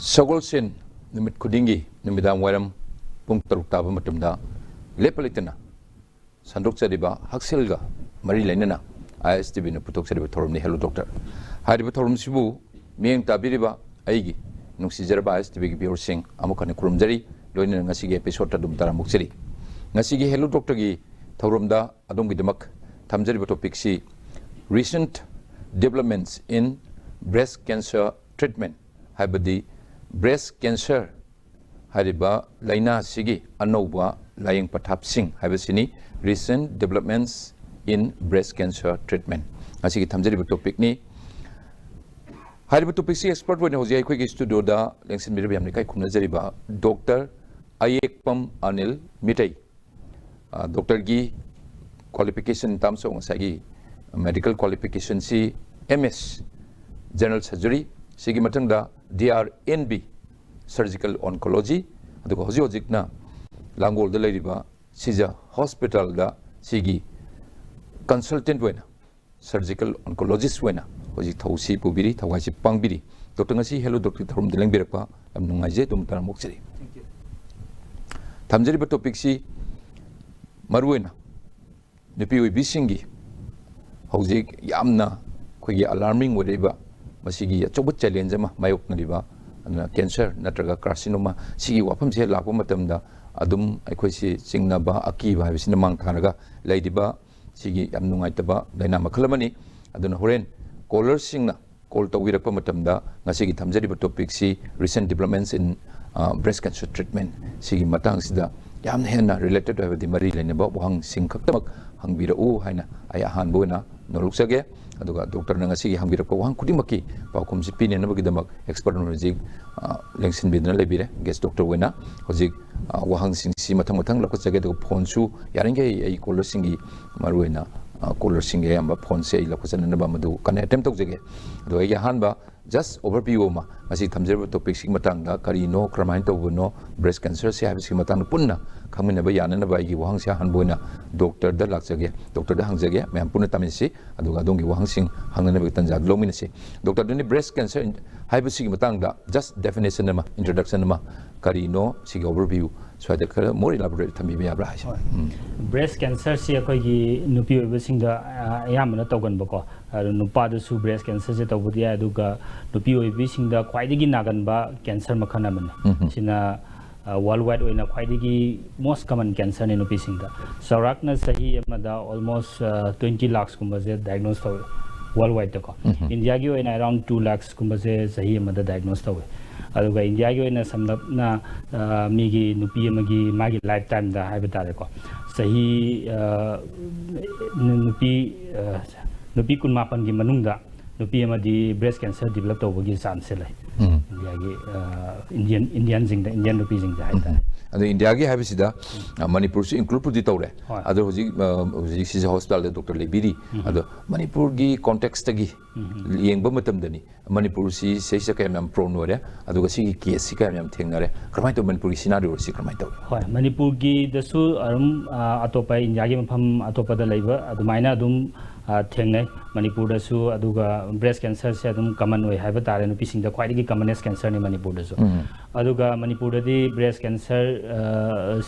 Sagolsen numit kudingi numidam waram pung taruk taba matumda lepalitana sandok sadiba haksilga mari lainana ISTB na putok sadiba thorum ni hello doctor hariba thorum sibu mieng tabiriba aigi nungsi jarba ISTB gi bior sing amukane kurumjari loina ngasi gi episode tadum tara muksiri ngasi gi hello doctor gi thorumda adom gi demak thamjariba topic si recent developments in breast cancer treatment habadi breast cancer hariba laina sigi anouba laying pathapsing habasini recent developments in breast cancer treatment asigi thamjariba topic ni hariba topic si expert wena hoji ai khoi studio da lengsin mirab yamni kai khumna jariba Dr. Ayekpam Anil Meetei doctor gi qualification terms of sagi medical qualification si MS general surgery sigi matangda DRNB surgical oncology adugo hoji hojikna langol da leiriba sija hospital da sigi consultant wena surgical oncologist wena hoji thausi pubiri thawasi pangbiri doctor ngasi hello doctor tharum dileng birakpa am nungaije dum taram moksiri thank you thamjari ba topic si maruena nupi oi bisingi hoji yamna khogi alarming wediba masigi achoba challenge ma mayok naliba cancer natraga carcinoma sigi wafam se lakpa matamda adum aikhoi si singnaba akiba habisina mang thanaga leidiba sigi yam nungaitaba laina makhalamani aduna horen caller singna call tawirakpa matamda ngasigi thamjariba topic si recent developments in breast cancer treatment sigi matang sida yam hena related to the mari lainaba wahang sing khaktamak hangbira u haina aya hanbona noloksage aduga doctor na ngasi hangbirapka wahang kudimaki paukum si pine nabagi damak expert knowledge lengsin bidna lebire guest doctor wena hojik wahang sing si mathang mathang lakhachage do phone su yaringe ai caller singi maruena caller singe amba phone se lakhachana na ba madu kan attempt tawjage do ai hanba just overview ma ngasi thamjeba topic sing matang da kari no kramain to no breast cancer se habis ki matang punna khamina ba yana na ba gi wahang se hanboina doctor da lakchage doctor da hangjage mem punna taminsi aduga dongi wahang sing hangna ba tanja lomina se doctor duni breast cancer habis ki matang da just definition ma introduction ma kari no sig overview so da kara more elaborate thambi ba yabra ha breast cancer se akoi gi nupi oiba sing da ayamna tawgan ba ko nupa da su breast cancer se tawbudi aduga nupi oibi sing da khwaidigi nagan ba cancer makhana man sina worldwide oina khwaidigi most common cancer ne nupi sing da saurakna sahi amada almost 20 lakhs kumba se diagnose taw worldwide ko india gi oina around 2 lakhs kumba se sahi amada diagnose taw aduga india gi oina samlapna migi nupi amagi magi lifetime da haiba tare ko sahi nupi kun mapan gi manungda nupi amadi breast cancer develop tawbagi chance lai india gi indian jing da indian nupi jing da haita adu india gi habisida manipur si include pudi tawre adu hoji si hospital doctor lebiri adu manipur gi context gi yengba matam dani manipur si seisa ka mam pronore adu ga si case si ka mam thengnare kramai to manipur gi scenario si kramai taw hoi manipur gi dasu arum atopa india gi mafam atopa da leiba adu maina adum thengnai manipur da su aduga breast cancer se adum common oi haiba tare nupi sing da khwaidigi commonest cancer ni manipur da su aduga manipur da di breast cancer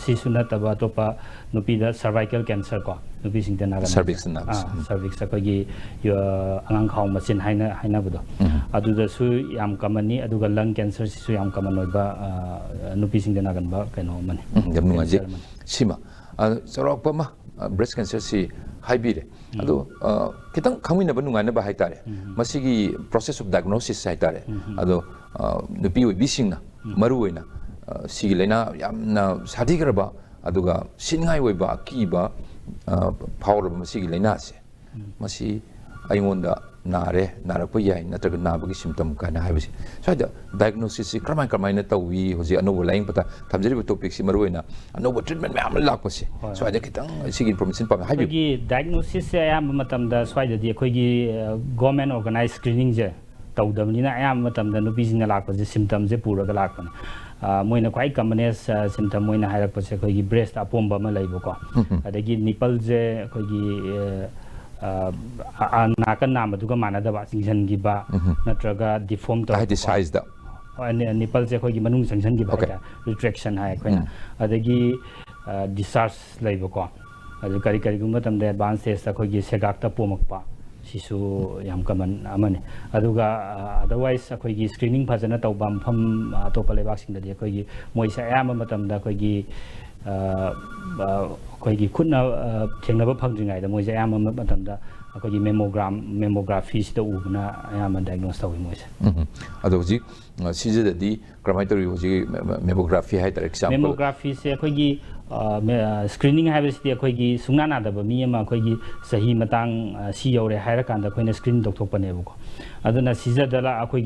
si suna taba topa nupi da cervical cancer ko nupi sing da naga cervix na cervix ko gi angang khau machin haina budo adu da su yam common ni aduga lung cancer si su yam common oi ba nupi sing da naga ba kaino man yam nungaji sima sarokpa ma breast cancer si haibire ado kitang khamina ba nungaina ba haitare masigi process of diagnosis haitare ado nupi oi bisingna maru oina sigi lena yamna sadigraba aduga singai oi ba ki ba power masigi lena se masi aingonda nare narakpa yai natraga nabagi symptom kana haibisi saida diagnosis si kramai na tawi hoji anobo laing pata thamjari topic si maruina anobo treatment ma am lakpa si saida kitang sigi information pa haibi gi diagnosis se ayam matam da saida di khoi gi government organized screening je tawdamni na ayam matam da nubi jina lakpa je symptom je pura ga lakpa moina kwai commonest symptom moina hairakpa se khoi gi breast apomba ma laibo ko adagi nipple je khoi gi nakan nama duga mana da ba singjan gi ba natraga deform to size da nipple se khoi gi manung sanction gi ba ta retraction hai khoi na adagi discharge leibo ko adu kari kari gum tam de advance stage ta khoi gi segak ta pomak pa sisu yam kaman amane aduga otherwise khoi gi screening phajana tawba pham atopa lebak sing da khoi gi moi sa ayam matam da khoi gi khoi gi khutna thengna ba phangdringai da moi sa ayam matam da khoi gi mammography sta ubna ayam diagnose tawi moi sa adu ji sije da di crematory ji mammography hai tar example mammography se khoi gi screening habis dia khoi gi sungna na da ba mi ma khoi gi sahi matang si yore haira kan da khoi na screen dok thok pane bu ko aduna sija dala khoi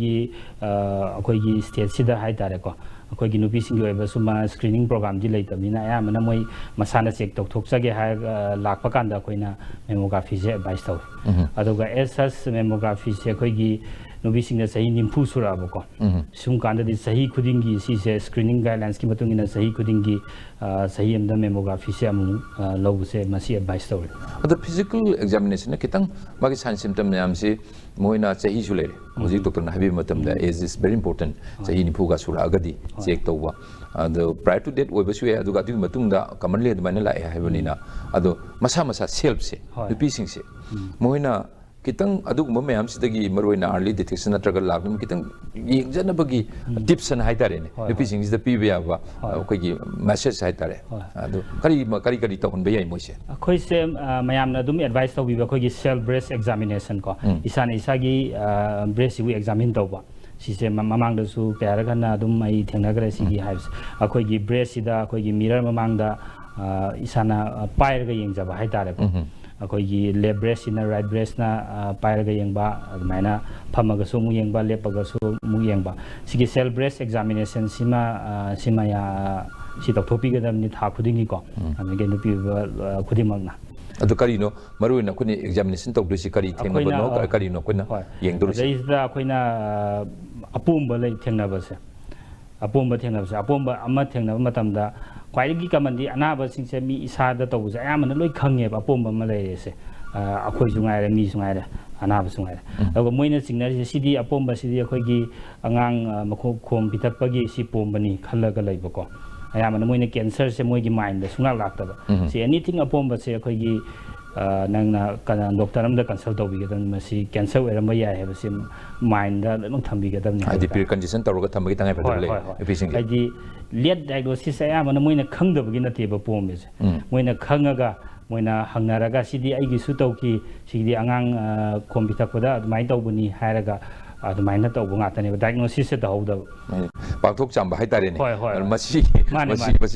gi state sida hai tare ko khoi gi nupi sing yoi ba suma screening program ji lei tamni na ya mana moi masana check tok thok sage ha lak pa kan da khoi na mammography je advice taw aduga ss mammography se khoi gi nubi sing na sahi nimpu sura bu ko sum kan da di sahi khuding gi si se screening guidelines ki matung ina sahi khuding gi sahi amda mammography se amu low se masi advice taw the physical examination kitang magi sign symptom yam se moina sahi su le hoji doctor na habi matam da age is very important sahi nimpu ga sura agadi check tawwa the prior to that oiba su ya aduga du matung da commonly admana la ha habani na ado masa self se nupi sing se moina kitang adugumba mayam sidagi maroina early detection natraga lagnum kitang yengjana bagi tips and haitare ne nupi sing is the pba ba koigi message haitare adu kari tawon be yai moise khoi se mayam na dum advice taw biba khoi gi self breast examination ko isana isagi breast wi examine tawba si se mamang da su kaya ga na dum mai thengna gre si gi hives khoi gi breast sida khoi gi mirror mamang da isana pair ga yengjaba haitare ko akoigi left breast in right breast na pair ga yengba admaina phamaga su mu yengba lepaga su mu yengba sigi cell breast examination sima ya si toktopi ga damni tha khudingi ko amege nupi khudimang na adu kari no maruina kuni examination tok dusi kari thengna no kari no kuna yengdur se is koina apumba lei thengna ba se apumba ama thengna matam da kwai kamandi anaba singse mi isada tawse ayamana loi khange ba pomba ma lei se akhoi jungai re mi jungai re anaba jungai re ago moina singna sidi apomba sidi akhoi gi angang makho khom pitapagi si pombani khalaga leiba ko ayamana moina cancer se moi gi mind da sunga lakta ba se anything apomba se akhoi gi nangna kana doctor amda consult tawbi ga dan masi cancer eramba ya he basi mind da long thambi ga dan ni adi pre condition tawga thambi tangai pa le efficient adi late diagnosis ayamana moina khangdabagi nate ba pombe se moina khangaga moina hangnaraga sidi aigi su tawki sidi angang kompitakoda mai tawbuni hairaga admaina tawbu ngatane diagnosis se tawda pakthok chamba haitare ne masi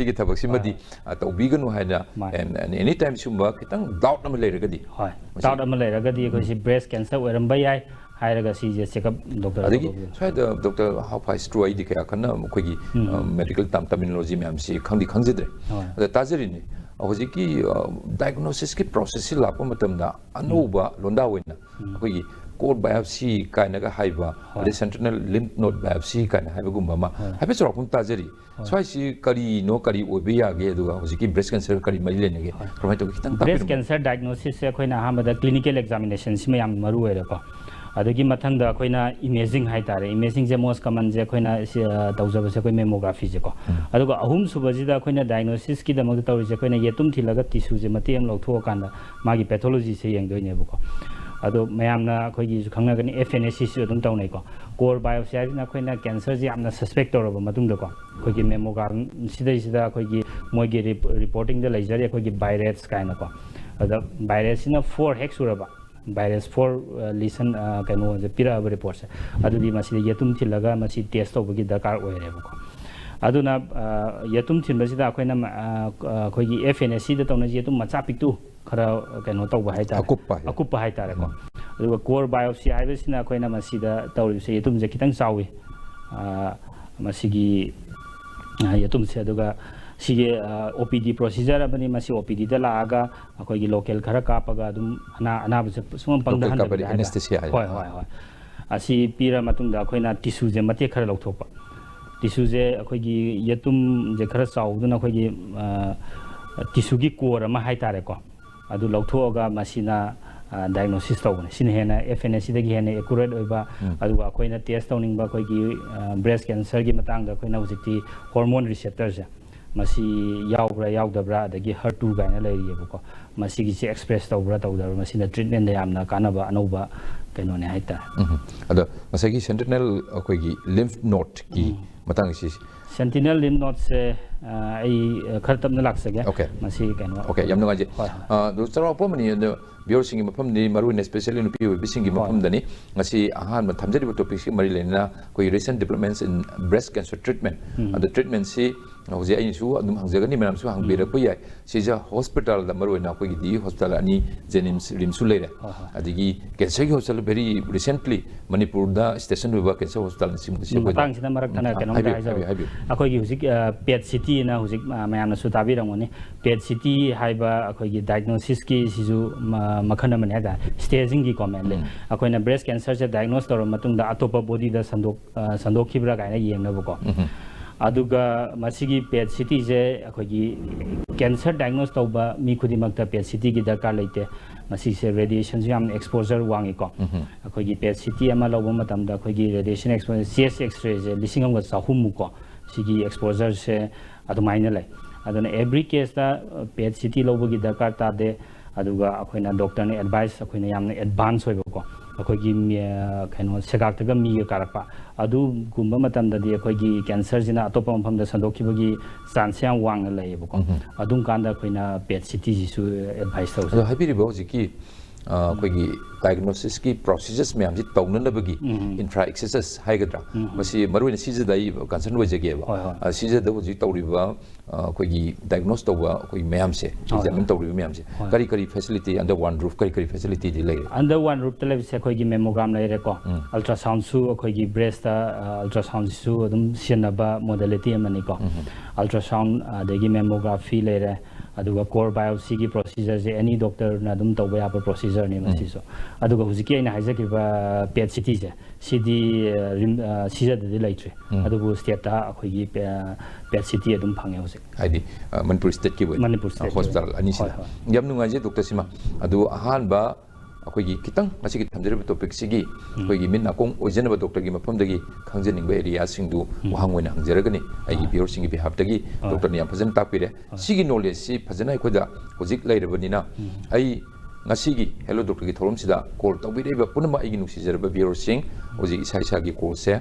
gi thabak simadi tawbiganu haina and any time sumba kitang doubt nam leiragadi doubt am leiragadi ko si breast cancer oiramba yai hairaga si je check up doctor adigi so the doctor how fast to id ka kana khogi medical terminology me am si khangdi khangjidre da tajari ne hojiki diagnosis ki process la pa matamda anuba londa wena khogi cord biopsy kind of haiba the sentinel lymph node biopsy kind of haibagumba ma habi soro pum tajari so I see kari no kari obiya ge duga hojiki breast cancer kari maile ne ge prometo kitang breast cancer diagnosis se khoina hamada clinical examination sima yam maru ere ko adagi mathang da khoina imaging hai tare imaging je most common je khoina tawjaba se khoi mammography je ko aduga ahum subaji da khoina diagnosis ki da mag tawri je khoina yetum thilaga tissue je mate am loktho kan da magi pathology se yeng doi ne bu ko ado mayamna khoigi khangna gani FNAC su dum tawnai ko core biopsy na khoina cancer ji amna suspect toraba matung da ko khoigi mammogram sida khoigi moigi reporting da laijari khoigi virus kaina ko ada virus na 4 hex uraba virus 4 listen kano je pira report se adudi masi yetum thilaga masi test tobagi dakar oire ko aduna yetum thinba sida khoina khoigi FNAC da tawna yetum macha piktu khara kano tawba hai ta akupa hai ta ko aduga core biopsy haibesina khoina masida tawri se yetum je kitang chawi masigi yetum se aduga sige OPD procedure abani masi OPD da laaga akoigi local khara kapaga dum ana bse sum pangda han anesthesia hoi asi pira matung da khoina tissue je mate khara lokthokpa tissue je akoigi yetum je khara chauduna akoigi tissue gi core ma hai tare ko adu lokhthoga masina diagnosis tꯧꯕꯅꯦ ꯁꯤꯅ ꯍꯦꯟꯅ FNS-ꯗꯒꯤ ꯍꯦꯟꯅ accurate ꯑꯣꯏꯕ ꯑꯗꯨꯒ ꯑꯩꯈꯣꯏꯅ test ꯇꯧꯅꯤꯡꯕ ꯑꯩꯈꯣꯏꯒꯤ breast cancer-ꯒꯤ ꯃꯇꯥꯡꯗ ꯑꯩꯈꯣꯏꯅ ꯍꯧꯖꯤꯛꯇꯤ hormone receptor-ꯁꯦ ꯃꯁꯤ ꯌꯥꯎꯕ꯭ꯔꯥ ꯌꯥꯎꯗꯕ꯭ꯔꯥ ꯑꯗꯒꯤ HER2 ꯒꯥꯏꯅ ꯂꯩꯔꯤꯌꯦꯕꯀꯣ ꯃꯁꯤꯒꯤꯁꯦ express ꯇꯧꯕ꯭ꯔꯥ ꯇꯧꯗꯕ꯭ꯔꯥ ꯃꯁꯤꯅ treatment-ꯗ ꯌꯥꯝꯅ ꯀꯥꯟꯅꯕ ꯑꯅꯧꯕ ꯀꯩꯅꯣꯅꯦ ꯍꯥꯏꯇꯥꯔꯦ ꯑꯗꯣ ꯉꯁꯥꯏꯒꯤ sentinel ꯑꯩꯈꯣꯏꯒꯤ lymph node-ꯒꯤ ꯃꯇꯥꯡꯁꯤ sentinel lymph node-ꯁꯦ ꯑꯩ ꯈꯔ ꯇꯞꯅ ꯂꯥꯛꯆꯒꯦ ꯃꯁꯤ ꯀꯩꯅꯣ ꯌꯥꯝ ꯅꯨꯡꯉꯥꯏꯖꯩ ꯑꯗꯣ ꯆꯥꯎꯔꯥꯛꯄ ꯑꯃꯅꯤ ꯑꯗꯣ ꯚꯤꯌꯣꯔꯁꯤꯡꯒꯤ ꯃꯐꯝꯗꯤ ꯃꯔꯨꯑꯣꯏꯅ ꯁ꯭ꯄꯦꯁꯤꯌꯦꯜꯂꯤ ꯅꯨꯄꯤ ꯑꯣꯏꯕꯤꯁꯤꯡꯒꯤ ꯃꯐꯝꯗꯅꯤ ꯉꯁꯤ ꯑꯍꯥꯟꯕ ꯊꯝꯖꯔꯤꯕ ꯇꯣꯄꯤꯛꯁꯤ ꯃꯔꯤ ꯂꯩꯅꯅ ꯑꯩꯈꯣꯏ ꯔꯤꯁꯦꯟꯠ ꯗꯤꯕꯦꯂꯞꯃꯦꯟꯠꯁ ꯏꯟ ꯕ꯭ꯔꯦꯁ ꯀꯦꯟꯁꯔ ꯇ꯭ꯔꯤꯠꯃꯦꯟꯠ ꯑꯗꯣ ꯇ꯭ꯔꯤꯠꯃꯦꯟꯠꯁꯤ ꯍꯧꯖꯤꯛ ꯑꯩꯅꯁꯨ ꯑꯗꯨꯝ ꯍꯪꯖꯒꯅꯤ ꯃꯌꯥꯝꯁꯨ ꯍꯪꯕꯤꯔꯛꯄ ꯌꯥꯏ ꯁꯤꯁꯦ ꯍꯣꯁꯄꯤꯇꯥꯜꯗ ꯃꯔꯨꯑꯣꯏꯅ ꯑꯩꯈꯣꯏꯒꯤ ꯗꯤ ꯍꯣꯁꯄꯤꯇꯥꯜ ꯑꯅꯤ ꯖꯦꯅꯤꯝꯁ ꯔꯤꯝꯁꯁꯨ ꯂꯩꯔꯦ ꯑꯗꯒꯤ ꯀꯦꯟꯁꯔꯒꯤ ꯍꯣꯁꯄꯤꯇꯥꯜ ꯚꯦꯔꯤ ꯔꯤꯁꯦꯟꯠꯂꯤ ꯃꯅꯤꯄꯨꯔꯗ ꯁ꯭ꯇꯦꯁꯟ ꯑꯣꯏꯕ ꯀꯦꯟꯁꯔ ꯍꯣꯁꯄꯤꯇꯥꯜꯁꯤ ꯃꯇꯥꯡꯁꯤꯗ ꯃꯔꯛ ꯊꯠꯅ ꯀꯩꯅꯣꯝꯇ ꯍꯥꯏꯖꯕ ꯑꯩꯈꯣꯏꯒꯤ ꯍꯧꯖꯤꯛ PET CT-ꯅ ꯍꯧꯖꯤꯛ ꯃꯌꯥꯝꯅꯁꯨ ꯇꯥꯕꯤꯔꯝꯒꯅꯤ PET CT ꯍꯥꯏꯕ ꯑꯩꯈꯣꯏꯒꯤ ꯗꯥꯏꯒꯅꯣꯁꯤꯁꯀꯤ ꯁꯤꯁꯨ ꯃꯈꯜ ꯑꯃꯅꯤ ꯍꯥꯏꯇꯥꯔꯦ ꯁ꯭ꯇꯦꯖꯤꯡꯒꯤ ꯀꯣꯃꯦꯟꯂꯤ ꯑꯩꯈꯣꯏꯅ ꯕ꯭ꯔꯦꯁ ꯀꯦꯟꯁꯔꯁꯦ ꯗꯥꯏꯒꯅꯣꯁ ꯇꯧꯔꯕ ꯃꯇꯨꯡꯗ ꯑꯇꯣꯞꯄ ꯕꯣꯗꯤꯗ ꯁꯟꯗꯣꯛꯈꯤꯕ꯭ꯔꯥ ꯀꯥꯏꯅ ꯌꯦꯡꯅꯕꯀꯣ ꯑꯗꯨꯒ ꯃꯁꯤꯒꯤ PET CT-ꯁꯦ ꯑꯩꯈꯣꯏꯒꯤ ꯀꯦꯟꯁꯔ ꯗꯥꯏꯒꯅꯣꯁ ꯇꯧꯕ ꯃꯤ ꯈꯨꯗꯤꯡꯃꯛꯇ PET CT-ꯒꯤ ꯗꯔꯀꯥꯔ ꯂꯩꯇꯦ ꯃꯁꯤꯁꯦ ꯔꯦꯗꯤꯌꯦꯁꯟꯁꯨ ꯌꯥꯝꯅ exposure ꯋꯥꯡꯉꯤꯀꯣ ꯑꯩꯈꯣꯏꯒꯤ PET CT ꯑꯃ ꯂꯧꯕ ꯃꯇꯝꯗ ꯑꯩꯈꯣꯏꯒꯤ ꯔꯦꯗꯤꯌꯦꯁꯟ exposure chest x-ray-ꯁꯦ 1,600 ꯃꯨꯛꯀꯣ ꯁꯤꯒꯤ exposure-ꯁꯦ ꯑꯗꯨꯃꯥꯏꯅ ꯂꯩ ꯑꯗꯨꯅ every case-ꯇ PET CT ꯂꯧꯕꯒꯤ ꯗꯔꯀꯥꯔ ꯇꯥꯗꯦ ꯑꯗꯨꯒ ꯑꯩꯈꯣꯏꯅ ꯗꯣꯛꯇꯔꯅ ꯑꯦꯗꯚꯥꯏꯁ ꯑꯩꯈꯣꯏꯅ ꯌꯥꯝꯅ ꯑꯦꯗꯚꯥꯟꯁ ꯑꯣꯏꯕꯀꯣ ꯑꯩꯈꯣꯏꯒꯤ ꯀꯩꯅꯣ ꯁꯦꯒꯥꯛꯇꯒ ꯃꯤꯒ ꯀꯥꯔꯛꯄ ꯑꯗꯨꯒꯨꯝꯕ ꯃꯇꯝꯗꯗꯤ ꯑꯩꯈꯣꯏꯒꯤ ꯀꯦꯟꯁꯔꯁꯤꯅ ꯑꯇꯣꯞꯄ ꯃꯐꯝꯗ ꯁꯟꯗꯣꯛꯈꯤꯕꯒꯤ ꯆꯥꯟꯁ ꯌꯥꯝ ꯋꯥꯡꯅ ꯂꯩꯌꯦꯕꯀꯣ ꯑꯗꯨꯝ ꯀꯥꯟꯗ ꯑꯩꯈꯣꯏꯅ PET CT-ꯁꯤꯁꯨ ꯑꯦꯗꯚꯥꯏꯁ ꯇꯧꯖꯩ ꯑꯗꯣ ꯍꯥꯏꯕꯤꯔꯤꯕ ꯍꯧꯖꯤꯛꯀꯤ ꯑꯩꯈꯣꯏꯒꯤ ꯗꯥꯏꯒꯅꯣꯁꯤꯁꯀꯤ ꯄ꯭ꯔꯣꯁꯦꯁ ꯃꯌꯥꯝꯁꯤ ꯇꯧꯅꯅꯕꯒꯤ ꯏꯟꯐ꯭ꯔꯥ ꯑꯦꯛꯁꯦꯁꯦꯁ ꯍꯥꯏꯒꯗ꯭ꯔꯥ ꯃꯁꯤ ꯃꯔꯨꯑꯣꯏꯅ ꯁꯤꯖꯗ ꯑꯩ ꯀꯟꯁꯔꯟ ꯑꯣꯏꯖꯒꯦꯕ ꯁꯤꯖꯗ ꯍꯧꯖꯤꯛ ꯇꯧꯔꯤꯕ ꯑꯩꯈꯣꯏꯒꯤ ꯗꯥꯏꯒꯅꯣꯁ ꯇꯧꯕ ꯑꯩꯈꯣꯏ ꯃꯌꯥꯝꯁꯦ ꯑꯦꯛꯖꯥꯃꯤꯟ ꯇꯧꯔꯤꯕ ꯃꯌꯥꯝꯁꯦ ꯀꯔꯤ ꯀꯔꯤ ꯐꯦꯁꯤꯂꯤꯇꯤ ꯑꯟꯗꯔ ꯋꯥꯟ ꯔꯨꯐ ꯀꯔꯤ ꯀꯔꯤ ꯐꯦꯁꯤꯂꯤꯇꯤꯗꯤ ꯂꯩꯔꯦ ꯑꯟꯗꯔ ꯋꯥꯟ ꯔꯨꯐꯇ ꯂꯩꯕꯁꯦ ꯑꯩꯈꯣꯏꯒꯤ ꯃꯦꯃꯣꯒ꯭ꯔꯥꯝ ꯂꯩꯔꯦꯀꯣ ꯑꯜꯇ꯭ꯔꯥꯁꯥꯎꯟꯁꯨ ꯑꯩꯈꯣꯏꯒꯤ ꯕ꯭ꯔꯦꯁꯇ ꯑꯜꯇ꯭ꯔꯥꯁꯥꯎꯟꯁꯤꯁꯨ ꯑꯗꯨꯝ ꯁꯤꯖꯤꯟꯅꯕ ꯃꯣꯗꯦꯂꯤꯇꯤ ꯑꯃꯅꯤꯀꯣ ꯑꯜꯇ꯭ꯔꯥꯁꯥꯎꯟ ꯑꯗꯒꯤ ꯃꯦꯃꯣꯒ꯭ꯔꯥꯐꯤ ꯂꯩꯔꯦ ꯑꯗꯨꯒ ꯀꯣꯔ ꯕꯥꯏꯑꯣꯞꯁꯤꯒꯤ ꯄ꯭ꯔꯣꯁꯤꯖꯔꯁꯦ ꯑꯦꯅꯤ ꯗꯣꯛꯇꯔꯅ ꯑꯗꯨꯝ ꯇꯧꯕ ꯌꯥꯕ ꯄ꯭ꯔꯣꯁꯤꯖꯔꯅꯤ ꯃꯁꯤꯁꯨ ꯑꯗꯨꯒ ꯍꯧꯖꯤꯛꯀꯤ ꯑꯩꯅ ꯍꯥꯏꯖꯈꯤꯕ PET CT-ꯁꯦ ꯁꯤꯗꯤ ꯁꯤꯖꯗꯗꯤ ꯂꯩꯇ꯭ꯔꯤ ꯑꯗꯨꯕꯨ ꯁ꯭ꯇꯦꯠꯇ ꯑꯩꯈꯣꯏꯒꯤ PET CT ꯑꯗꯨꯝ ꯐꯪꯉꯦ ꯍꯧꯖꯤꯛ ꯍꯥꯏꯗꯤ ꯃꯅꯤꯄꯨꯔ ꯁ꯭ꯇꯦꯠꯀꯤ ꯑꯣꯏꯅ ꯍꯣꯁꯄꯤꯇꯥꯜ ꯑꯅꯤꯁꯤꯗ ꯌꯥꯝ ꯅꯨꯡꯉꯥꯏꯖꯩ ꯗꯣꯛꯇꯔ ꯁꯤꯃ ꯑꯗꯨ ꯑꯍꯥꯟꯕ ꯑꯩꯈꯣꯏꯒꯤ ꯈꯤꯇꯪ ꯉꯁꯤꯒꯤ ꯊꯝꯖꯔꯤꯕ ꯇꯣꯄꯤꯛꯁꯤꯒꯤ ꯑꯩꯈꯣꯏꯒꯤ ꯃꯤꯠ ꯅꯥꯀꯣꯡ ꯑꯣꯏꯖꯅꯕ ꯗꯣꯛꯇꯔꯒꯤ ꯃꯐꯝꯗꯒꯤ ꯈꯪꯖꯅꯤꯡꯕ ꯑꯦꯔꯤꯌꯥꯁꯤꯡꯗꯨ ꯋꯥꯍꯪ ꯑꯣꯏꯅ ꯍꯪꯖꯔꯒꯅꯤ ꯑꯩꯒꯤ ꯚꯤꯌꯣꯔꯁꯤꯡꯒꯤ ꯕꯤꯍꯥꯞꯇꯒꯤ ꯗꯣꯛꯇꯔꯅ ꯌꯥꯝ ꯐꯖꯅ ꯇꯥꯛꯄꯤꯔꯦ ꯁꯤꯒꯤ ꯅꯣꯂꯦꯖꯁꯤ ꯐꯖꯅ ꯑꯩꯈꯣꯏꯗ ꯍꯧꯖꯤꯛ ꯂꯩꯔꯕꯅꯤꯅ ꯑꯩ ꯉꯁꯤꯒꯤ ꯍꯦꯜꯂꯣ ꯗꯣꯛꯇꯔꯒꯤ ꯊꯧꯔꯝꯁꯤꯗ ꯀꯣꯜ ꯇꯧꯕꯤꯔꯛꯏꯕ ꯄꯨꯝꯅꯃꯛ ꯑꯩꯒꯤ ꯅꯨꯡꯁꯤꯖꯔꯕ ꯚꯤꯌꯣꯔꯁꯤꯡ ꯍꯧꯖꯤꯛ ꯏꯁꯥꯒꯤ ꯀꯣꯜꯁꯦ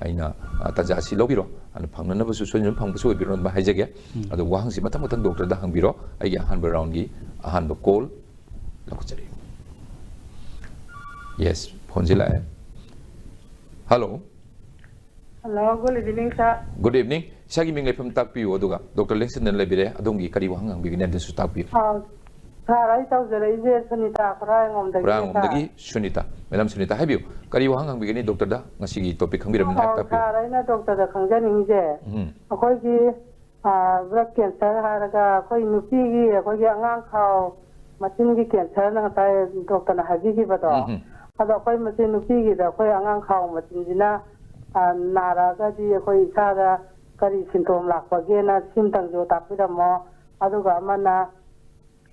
ꯑꯩꯅ ꯇꯥꯟꯖꯥ ꯑꯁꯤ ꯂꯧꯕꯤꯔꯣ ꯑꯗꯨꯅ ꯐꯪꯅꯅꯕꯁꯨ ꯁꯣꯏꯗꯅ ꯐꯪꯕꯁꯨ ꯑꯣꯏꯕꯤꯔꯣ ꯑꯗꯨꯃꯥꯏꯅ ꯍꯥꯏꯖꯒꯦ ꯑꯗꯣ ꯋꯥꯍꯪꯁꯤ ꯃꯊꯪ ꯃꯊꯪ ꯗꯣꯛꯇꯔꯗ ꯍꯪꯕꯤꯔꯣ ꯑꯩꯒꯤ ꯑꯍꯥꯟꯕ ꯔꯥꯎꯟꯒꯤ ꯑꯍꯥꯟꯕ ꯀꯣꯜ ꯂꯧꯈꯠꯆꯔꯤ ꯌꯦꯁ ꯐꯣꯟꯁꯤ ꯂꯥꯛꯑꯦ hello Hello, good evening, sir. Good evening ꯏꯁꯥꯒꯤ ꯃꯤꯡ ꯂꯩꯐꯝ ꯇꯥꯛꯄꯤꯌꯨ ꯑꯗꯨꯒ ꯗꯣꯛꯇꯔ ꯂꯦꯡꯁꯤꯟꯗꯅ ꯂꯩꯕꯤꯔꯦ ꯑꯗꯣꯝꯒꯤ ꯀꯔꯤ ꯋꯥꯍꯪ ꯍꯪꯕꯤꯒꯅꯤ ꯑꯗꯨꯁꯨ ꯇꯥꯛꯄꯤꯌꯨ Sir, I told you, Sunita, ꯈꯨꯔꯥꯡꯂꯣꯝꯗꯒꯤ ꯁꯨꯅꯤꯇꯥ ꯃꯦꯗꯥꯝ ꯁꯨꯅꯤꯇꯥ ꯍꯥꯏꯕꯤꯌꯨ ꯀꯔꯤ ꯋꯥꯍꯪ ꯍꯪꯕꯤꯒꯅꯤ ꯗꯣꯛꯇꯔꯗ ꯉꯁꯤꯒꯤ ꯇꯣꯄꯤꯛ ꯈꯪꯕꯤꯔꯕꯅꯤꯅ ꯇꯥꯛꯄꯤꯌꯨ Sir, I doctor Kanjaningje. ꯑꯩꯈꯣꯏꯒꯤ ꯕ꯭ꯂꯗ ꯀꯦꯟꯁꯔ ꯍꯥꯏꯔꯒ ꯑꯩꯈꯣꯏ ꯅꯨꯄꯤꯒꯤ ꯑꯩꯈꯣꯏꯒꯤ ꯑꯉꯥꯡ ꯈꯥꯎ ꯃꯆꯤꯟꯒꯤ ꯀꯦꯟꯁꯔꯅ ꯉꯁꯥꯏ ꯗꯣꯛꯇꯔꯅ ꯍꯥꯏꯕꯤꯈꯤꯕꯗꯣ ꯑꯗꯣ ꯑꯩꯈꯣꯏ ꯃꯁꯤ ꯅꯨꯄꯤꯒꯤꯗ ꯑꯩꯈꯣꯏ ꯑꯉꯥꯡ ꯈꯥꯎ ꯃꯆꯤꯟꯁꯤꯅ ꯅꯥꯔꯛꯑꯒꯗꯤ ꯑꯩꯈꯣꯏ ꯏꯁꯥꯗ ꯀꯔꯤ ꯁꯤꯝꯇꯣꯝ ꯂꯥꯛꯄꯒꯦꯅ ꯁꯤꯝꯇꯪꯁꯨ ꯇꯥꯛꯄꯤꯔꯝꯃꯣ ꯑꯗꯨꯒ ꯑꯃꯅ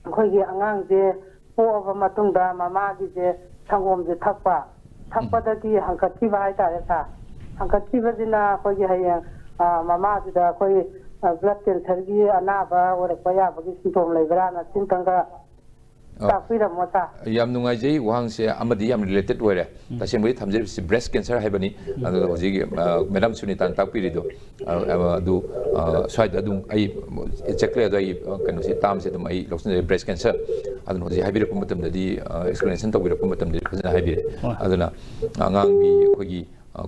ꯑꯩꯈꯣꯏꯒꯤ ꯑꯉꯥꯡꯁꯦ ꯄꯣꯛꯑꯕ ꯃꯇꯨꯡꯗ ꯃꯃꯥꯒꯤꯁꯦ ꯁꯪꯒꯣꯝꯁꯦ ꯊꯛꯄꯗꯒꯤ ꯍꯪꯀꯠꯈꯤꯕ ꯍꯥꯏꯇꯥꯔꯦ ꯁꯥꯔ ꯍꯪꯀꯠꯈꯤꯕꯁꯤꯅ ꯑꯩꯈꯣꯏꯒꯤ ꯍꯌꯦꯡ ꯃꯃꯥꯁꯤꯗ ꯑꯩꯈꯣꯏ ꯕ꯭ꯂꯗ ꯀꯦꯟꯁꯔꯒꯤ ꯑꯅꯥꯕ ꯑꯣꯏꯔꯛꯄ ꯌꯥꯕꯒꯤ ꯁꯤꯝꯇꯣꯝ ꯂꯩꯕ꯭ꯔꯥꯅ ꯁꯤꯝꯇꯪꯒ ꯇꯥꯛꯄꯤꯔꯝꯃꯣ ꯁꯥꯔ ꯌꯥꯝ ꯅꯨꯡꯉꯥꯏꯖꯩ ꯋꯥꯍꯪꯁꯦ ꯑꯃꯗꯤ ꯌꯥꯝ ꯔꯤꯂꯦꯇꯦꯗ ꯑꯣꯏꯔꯦ ꯇꯁꯦꯡꯕꯗꯤ ꯊꯝꯖꯔꯤꯕꯁꯤ ꯕ꯭ꯔꯦꯁ ꯀꯦꯟꯁꯔ ꯍꯥꯏꯕꯅꯤ ꯑꯗꯨꯒ ꯍꯧꯖꯤꯛ ꯃꯦꯗꯥꯝ ꯁꯨꯅꯤꯇꯥꯅ ꯇꯥꯛꯄꯤꯔꯤꯗꯣ ꯑꯗꯨ ꯁ꯭ꯋꯥꯏꯗ ꯑꯗꯨꯝ ꯑꯩ ꯑꯦꯛꯖꯦꯛꯂꯤ ꯑꯗꯣ ꯑꯩ ꯀꯩꯅꯣꯁꯤ ꯇꯥꯝꯁꯦ ꯑꯗꯨꯝ ꯑꯩ ꯂꯧꯁꯤꯟꯖꯔꯦ ꯕ꯭ꯔꯦꯁ ꯀꯦꯟꯁꯔ ꯑꯗꯨꯅ ꯍꯧꯖꯤꯛ ꯍꯥꯏꯕꯤꯔꯛꯄ ꯃꯇꯝꯗꯗꯤ ꯑꯦꯛꯁꯄ꯭ꯂꯦꯅꯦꯁꯟ ꯇꯧꯕꯤꯔꯛꯄ ꯃꯇꯝꯗꯗꯤ ꯐꯖꯅ ꯍꯥꯏꯕꯤꯔꯦ ꯑꯗꯨꯅ ꯑꯉꯥꯡꯒꯤ ꯑꯩꯈꯣꯏꯒꯤ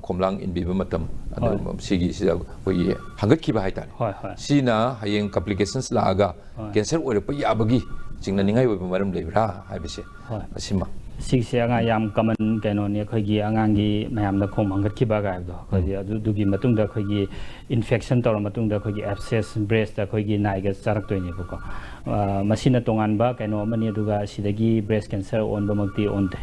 ꯈꯣꯝꯂꯥꯡ ꯏꯟꯕꯤꯕ ꯃꯇꯝ ꯑꯗꯨ ꯁꯤꯒꯤꯁꯤꯗ ꯑꯩꯈꯣꯏꯒꯤ ꯍꯪꯒꯠꯈꯤꯕ ꯍꯥꯏꯇꯥꯔꯦ ꯁꯤꯅ ꯍꯌꯦꯡ ꯀꯝꯄ꯭ꯂꯤꯀꯦꯁꯟꯁ ꯂꯥꯛꯑꯒ ꯀꯦꯟꯁꯔ ꯑꯣꯏꯔꯛꯄ ꯌꯥꯕꯒꯤ ꯆꯤꯡꯅꯅꯤꯡꯉꯥꯏ ꯑꯣꯏꯕ ꯃꯔꯝ ꯂꯩꯕ꯭ꯔꯥ ꯍꯥꯏꯕꯁꯦ ꯑꯁꯤꯃ ꯁꯤꯁꯦ ꯑꯉꯥꯡ ꯌꯥꯝ ꯀꯃꯟ ꯀꯩꯅꯣꯅꯤ ꯑꯩꯈꯣꯏꯒꯤ ꯑꯉꯥꯡꯒꯤ ꯃꯌꯥꯝꯗ ꯈꯣꯝ ꯍꯪꯒꯠꯈꯤꯕ ꯍꯥꯏꯕꯗꯣ ꯑꯩꯈꯣꯏꯒꯤ ꯑꯗꯨꯒꯤ ꯃꯇꯨꯡꯗ ꯑꯩꯈꯣꯏꯒꯤ ꯏꯟꯐꯦꯛꯁꯟ ꯇꯧꯔ ꯃꯇꯨꯡꯗ ꯑꯩꯈꯣꯏꯒꯤ ꯑꯦꯞꯁꯦꯁ ꯕ꯭ꯔꯦꯁꯇ ꯑꯩꯈꯣꯏꯒꯤ ꯅꯥꯏꯒ ꯆꯥꯔꯛꯇꯣꯏꯅꯦꯕꯀꯣ ꯃꯁꯤꯅ ꯇꯣꯉꯥꯟꯕ ꯀꯩꯅꯣ ꯑꯃꯅꯤ ꯑꯗꯨꯒ ꯁꯤꯗꯒꯤ ꯕ꯭ꯔꯦꯁ ꯀꯦꯟꯁꯔ ꯑꯣꯟꯕꯃꯛꯇꯤ ꯑꯣꯟꯗꯦ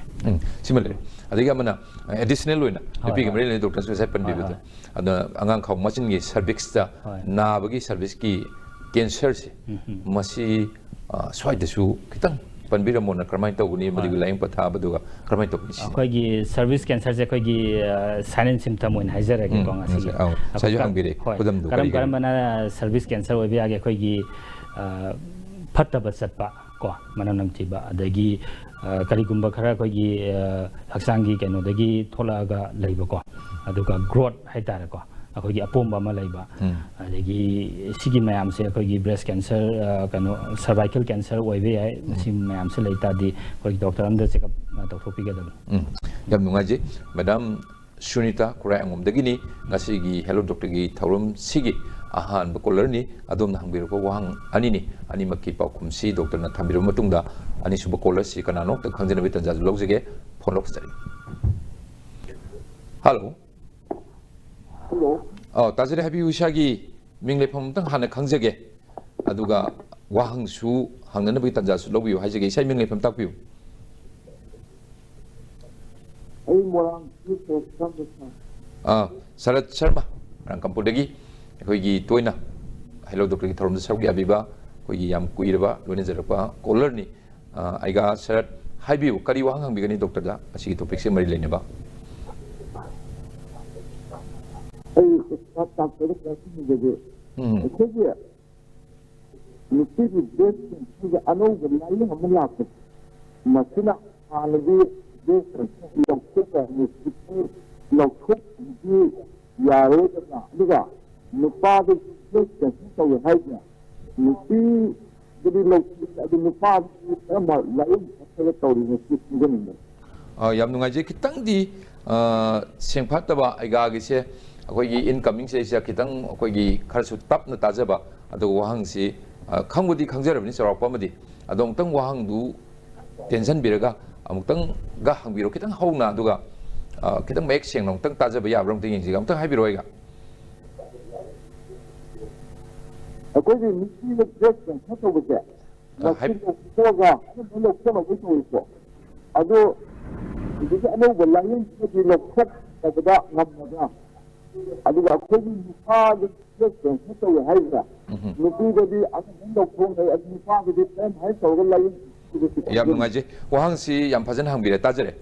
ꯁꯤꯃ ꯂꯩꯔꯦ ꯑꯗꯒꯤ ꯑꯃꯅ ꯑꯦꯗꯤꯁꯅꯦꯜ ꯑꯣꯏꯅ ꯅꯨꯄꯤꯒꯤ ꯃꯔꯤ ꯂꯩꯅ ꯗꯣꯛꯇꯔꯁꯨ ꯉꯁꯥꯏ ꯄꯟꯕꯤꯕꯗꯣ ꯑꯗꯨꯅ ꯑꯉꯥꯡ ꯈꯥꯎ ꯃꯆꯤꯟꯒꯤ ꯁꯔꯚꯤꯛꯁꯇ ꯅꯥꯕꯒꯤ ꯁꯔꯚꯤꯁꯀꯤ ꯀꯦꯟꯁꯔꯁꯦ ꯃꯁꯤ ꯁ꯭ꯋꯥꯏꯗꯁꯨ ꯈꯤꯇꯪ ꯄꯟꯕꯤꯔꯝꯃꯣꯅ ꯀꯔꯝꯍꯥꯏꯅ ꯇꯧꯒꯅꯤ ꯃꯗꯨꯒꯤ ꯂꯥꯏꯌꯦꯡ ꯄꯊꯥꯕꯗꯨꯒ ꯀꯔꯝꯍꯥꯏꯅ ꯇꯧꯒꯅꯤ ꯑꯩꯈꯣꯏꯒꯤ ꯁꯔꯚꯤꯁ ꯀꯦꯟꯁꯔꯁꯦ ꯑꯩꯈꯣꯏꯒꯤ ꯁꯥꯏꯂꯦꯟ ꯁꯤꯝꯇꯝ ꯑꯣꯏꯅ ꯍꯥꯏꯖꯔꯒꯦꯀꯣ ꯉꯁꯤꯒꯤ ꯉꯁꯥꯏꯁꯨ ꯍꯪꯕꯤꯔꯦ ꯈꯨꯗꯝꯗꯨ ꯀꯔꯝ ꯀꯔꯝꯕꯅ ꯁꯔꯚꯤꯁ ꯀꯦꯟꯁꯔ ꯑꯣꯏꯕ ꯌꯥꯒꯦ ꯑꯩꯈꯣꯏꯒꯤ ꯐꯠꯇꯕ ꯆꯠꯄ ꯀꯣ ꯃꯅꯝ ꯅꯝꯊꯤꯕ ꯑꯗꯒꯤ ꯀꯔꯤꯒꯨꯝꯕ ꯈꯔ ꯑꯩꯈꯣꯏꯒꯤ ꯍꯛꯆꯥꯡꯒꯤ ꯀꯩꯅꯣꯗꯒꯤ ꯊꯣꯛꯂꯛꯑꯒ ꯂꯩꯕꯀꯣ ꯑꯗꯨꯒ ꯒ꯭ꯔꯣꯠ ꯍꯥꯏꯇꯥꯔꯦꯀꯣ ꯑꯩꯈꯣꯏꯒꯤ ꯑꯄꯣꯝꯕ ꯑꯃ ꯂꯩꯕ ꯑꯗꯒꯤ ꯁꯤꯒꯤ ꯃꯌꯥꯝꯁꯦ ꯑꯩꯈꯣꯏꯒꯤ ꯕ꯭ꯔꯦꯁ ꯀꯦꯟꯁꯔ ꯀꯩꯅꯣ ꯁꯔꯚꯥꯏꯀꯦꯜ ꯀꯦꯟꯁꯔ ꯑꯣꯏꯕ ꯌꯥꯏ ꯃꯁꯤ ꯃꯌꯥꯝꯁꯦ ꯂꯩ ꯇꯥꯔꯗꯤ ꯑꯩꯈꯣꯏꯒꯤ ꯗꯣꯛꯇꯔ ꯑꯃꯗ ꯆꯦꯛꯑꯞ ꯇꯧꯊꯣꯛꯄꯤꯒꯗꯕꯅꯤ ꯌꯥꯝ ꯅꯨꯡꯉꯥꯏꯖꯩ ꯃꯦꯗꯥꯝ ꯁꯨꯅꯤꯇꯥ ꯈꯨꯔꯥꯏ ꯑꯉꯣꯝꯗꯒꯤꯅꯤ ꯉꯁꯤꯒꯤ ꯍꯦꯜꯂꯣ ꯗꯣꯛꯇꯔꯒꯤ ꯊꯧꯔꯝꯁꯤꯒꯤ ꯑꯍꯥꯟꯕ ꯀꯣꯂꯔꯅꯤ ꯑꯗꯣꯝꯅ ꯍꯪꯕꯤꯔꯛꯄ ꯋꯥꯍꯪ ꯑꯅꯤꯅꯤ ꯑꯅꯤꯃꯛꯀꯤ ꯄꯥꯎꯈꯨꯝꯁꯤ ꯗꯣꯛꯇꯔꯅ ꯊꯝꯕꯤꯔꯕ ꯃꯇꯨꯡꯗ ꯑꯅꯤꯁꯨꯕ ꯀꯣꯂꯔꯁꯤ ꯀꯅꯥꯅꯣ ꯑꯝꯇ ꯈꯪꯖꯅꯕꯒꯤ ꯇꯥꯟꯖꯥꯗꯨ ꯂꯧꯖꯒꯦ ꯐꯣꯟ ꯂꯧꯖꯔꯤ ꯍꯜꯂꯣ ꯇꯥꯖꯔꯦ ꯍꯥꯏꯕꯤꯌꯨ ꯏꯁꯥꯒꯤ ꯃꯤꯡ ꯂꯩꯐꯝ ꯑꯃꯇꯪ ꯍꯥꯟꯅ ꯈꯪꯖꯒꯦ ꯑꯗꯨꯒ ꯋꯥꯍꯪꯁꯨ ꯍꯪꯅꯅꯕꯒꯤ ꯇꯥꯟꯖꯥꯁꯨ ꯂꯧꯕꯤꯌꯨ ꯍꯥꯏꯖꯒꯦ ꯏꯁꯥꯒꯤ ꯃꯤꯡ ꯂꯩꯐꯝ ꯇꯥꯛꯄꯤꯌꯨ ꯁꯔꯠ ꯁꯔꯃ ꯔꯥꯡꯀꯝꯄꯨꯔꯗꯒꯤ ꯑꯩꯈꯣꯏꯒꯤ ꯇꯣꯏꯅ ꯍꯦꯜꯂꯣ ꯗꯣꯛꯇꯔꯒꯤ ꯊꯧꯔꯝꯗ ꯁꯔꯨꯛ ꯌꯥꯕꯤꯕ ꯑꯩꯈꯣꯏꯒꯤ ꯌꯥꯝ ꯀꯨꯏꯔꯕ ꯂꯣꯏꯅꯖꯔꯛꯄ ꯀꯣꯂꯔꯅꯤ ꯑꯩꯒ ꯁꯔꯠ ꯍꯥꯏꯕꯤꯌꯨ ꯀꯔꯤ ꯋꯥꯍꯪ ꯍꯪꯕꯤꯒꯅꯤ ꯗꯣꯛꯇꯔꯗ ꯑꯁꯤꯒꯤ ꯇꯣꯄꯤꯛꯁꯦ ꯃꯔꯤ ꯂꯩꯅꯕ ꯑꯩꯈꯣꯏꯒꯤ ꯅꯨꯄꯤꯒꯤ ꯕ꯭ꯔꯦꯁ ꯑꯅꯧꯕ ꯂꯥꯏꯌꯦꯡ ꯑꯃ ꯂꯥꯛꯄ ꯃꯁꯤꯅ ꯍꯥꯟꯅꯗꯤ ꯕ꯭ꯔꯦꯁ ꯂꯧꯊꯣꯛꯄꯗꯤ ꯌꯥꯔꯣꯏꯗꯅ ꯑꯗꯨꯒ ꯅꯨꯄꯥꯗ ꯕ꯭ꯔꯦꯁ ꯀꯦꯟꯁꯔ ꯇꯧꯋꯦ ꯍꯥꯏꯁꯦ ꯅꯨꯄꯤꯗꯗꯤ ꯂꯧꯊꯣꯛ ꯑꯗꯨ ꯅꯨꯄꯥꯗꯗꯤ ꯀꯔꯝꯕ ꯂꯥꯏꯌꯦꯡ ꯈꯛꯇꯒ ꯇꯧꯔꯤꯅꯣ ꯁꯤ ꯈꯪꯖꯅꯤꯡꯕ ꯌꯥꯝ ꯅꯨꯡꯉꯥꯏꯖꯩ ꯈꯤꯇꯪꯗꯤ ꯁꯦꯡꯐꯠꯇꯕ ꯑꯩꯒꯥꯒꯤꯁꯦ ꯑꯩꯈꯣꯏꯒꯤ ꯏꯟꯀꯃꯤꯡꯁꯦ ꯈꯤꯇꯪ ꯑꯩꯈꯣꯏꯒꯤ ꯈꯔꯁꯨ ꯇꯞꯅ ꯇꯥꯖꯕ ꯑꯗꯨꯒ ꯋꯥꯍꯪꯁꯤ ꯈꯪꯕꯨꯗꯤ ꯈꯪꯖꯔꯕꯅꯤ ꯆꯥꯎꯔꯥꯛꯄ ꯑꯃꯗꯤ ꯑꯗꯣ ꯑꯃꯨꯛꯇꯪ ꯋꯥꯍꯪꯗꯨ ꯇꯦꯟꯁꯤꯟꯕꯤꯔꯒ ꯑꯃꯨꯛꯇꯪꯒ ꯍꯪꯕꯤꯔꯣ ꯈꯤꯇꯪ ꯍꯧꯅ ꯑꯗꯨꯒ khitang mek siang nong tang taja ba ya brong ting jigam tang habi roiga akoi ni misi le dress kan hato bese na ko ga no ko no ko ko ado ini ano balayin di lokset pada ngamada ado akoi ni fa de dress kan hato ya haida nuti de ado no ko ni fa de tem hai so ga layin yam nungaje wahang si yam phajan hang bire tajare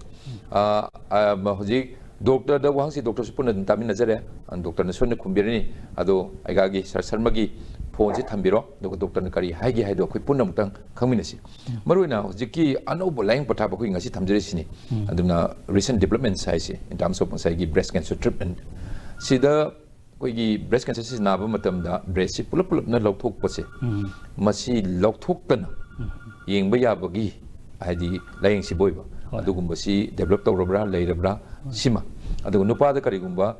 hoji doctor da wahang si doctor supun na tamin najare an doctor na sunne khumbirani ado aigagi sarmagi phone si thambiro do doctor na kari haigi haido khoi punna mutang khangminasi maruina hoji ki anobo laing patha ba khoi ngasi thamjare sini aduna recent developments sai si in terms of sai gi breast cancer treatment sida koi gi breast cancer si na ba matam da breast si pulap na lokthok pa se masi lokthok tan yengba ya bagi haidi laying si boiba adugumba si develop tawrabra leirabra sima adugu nupa da karigumba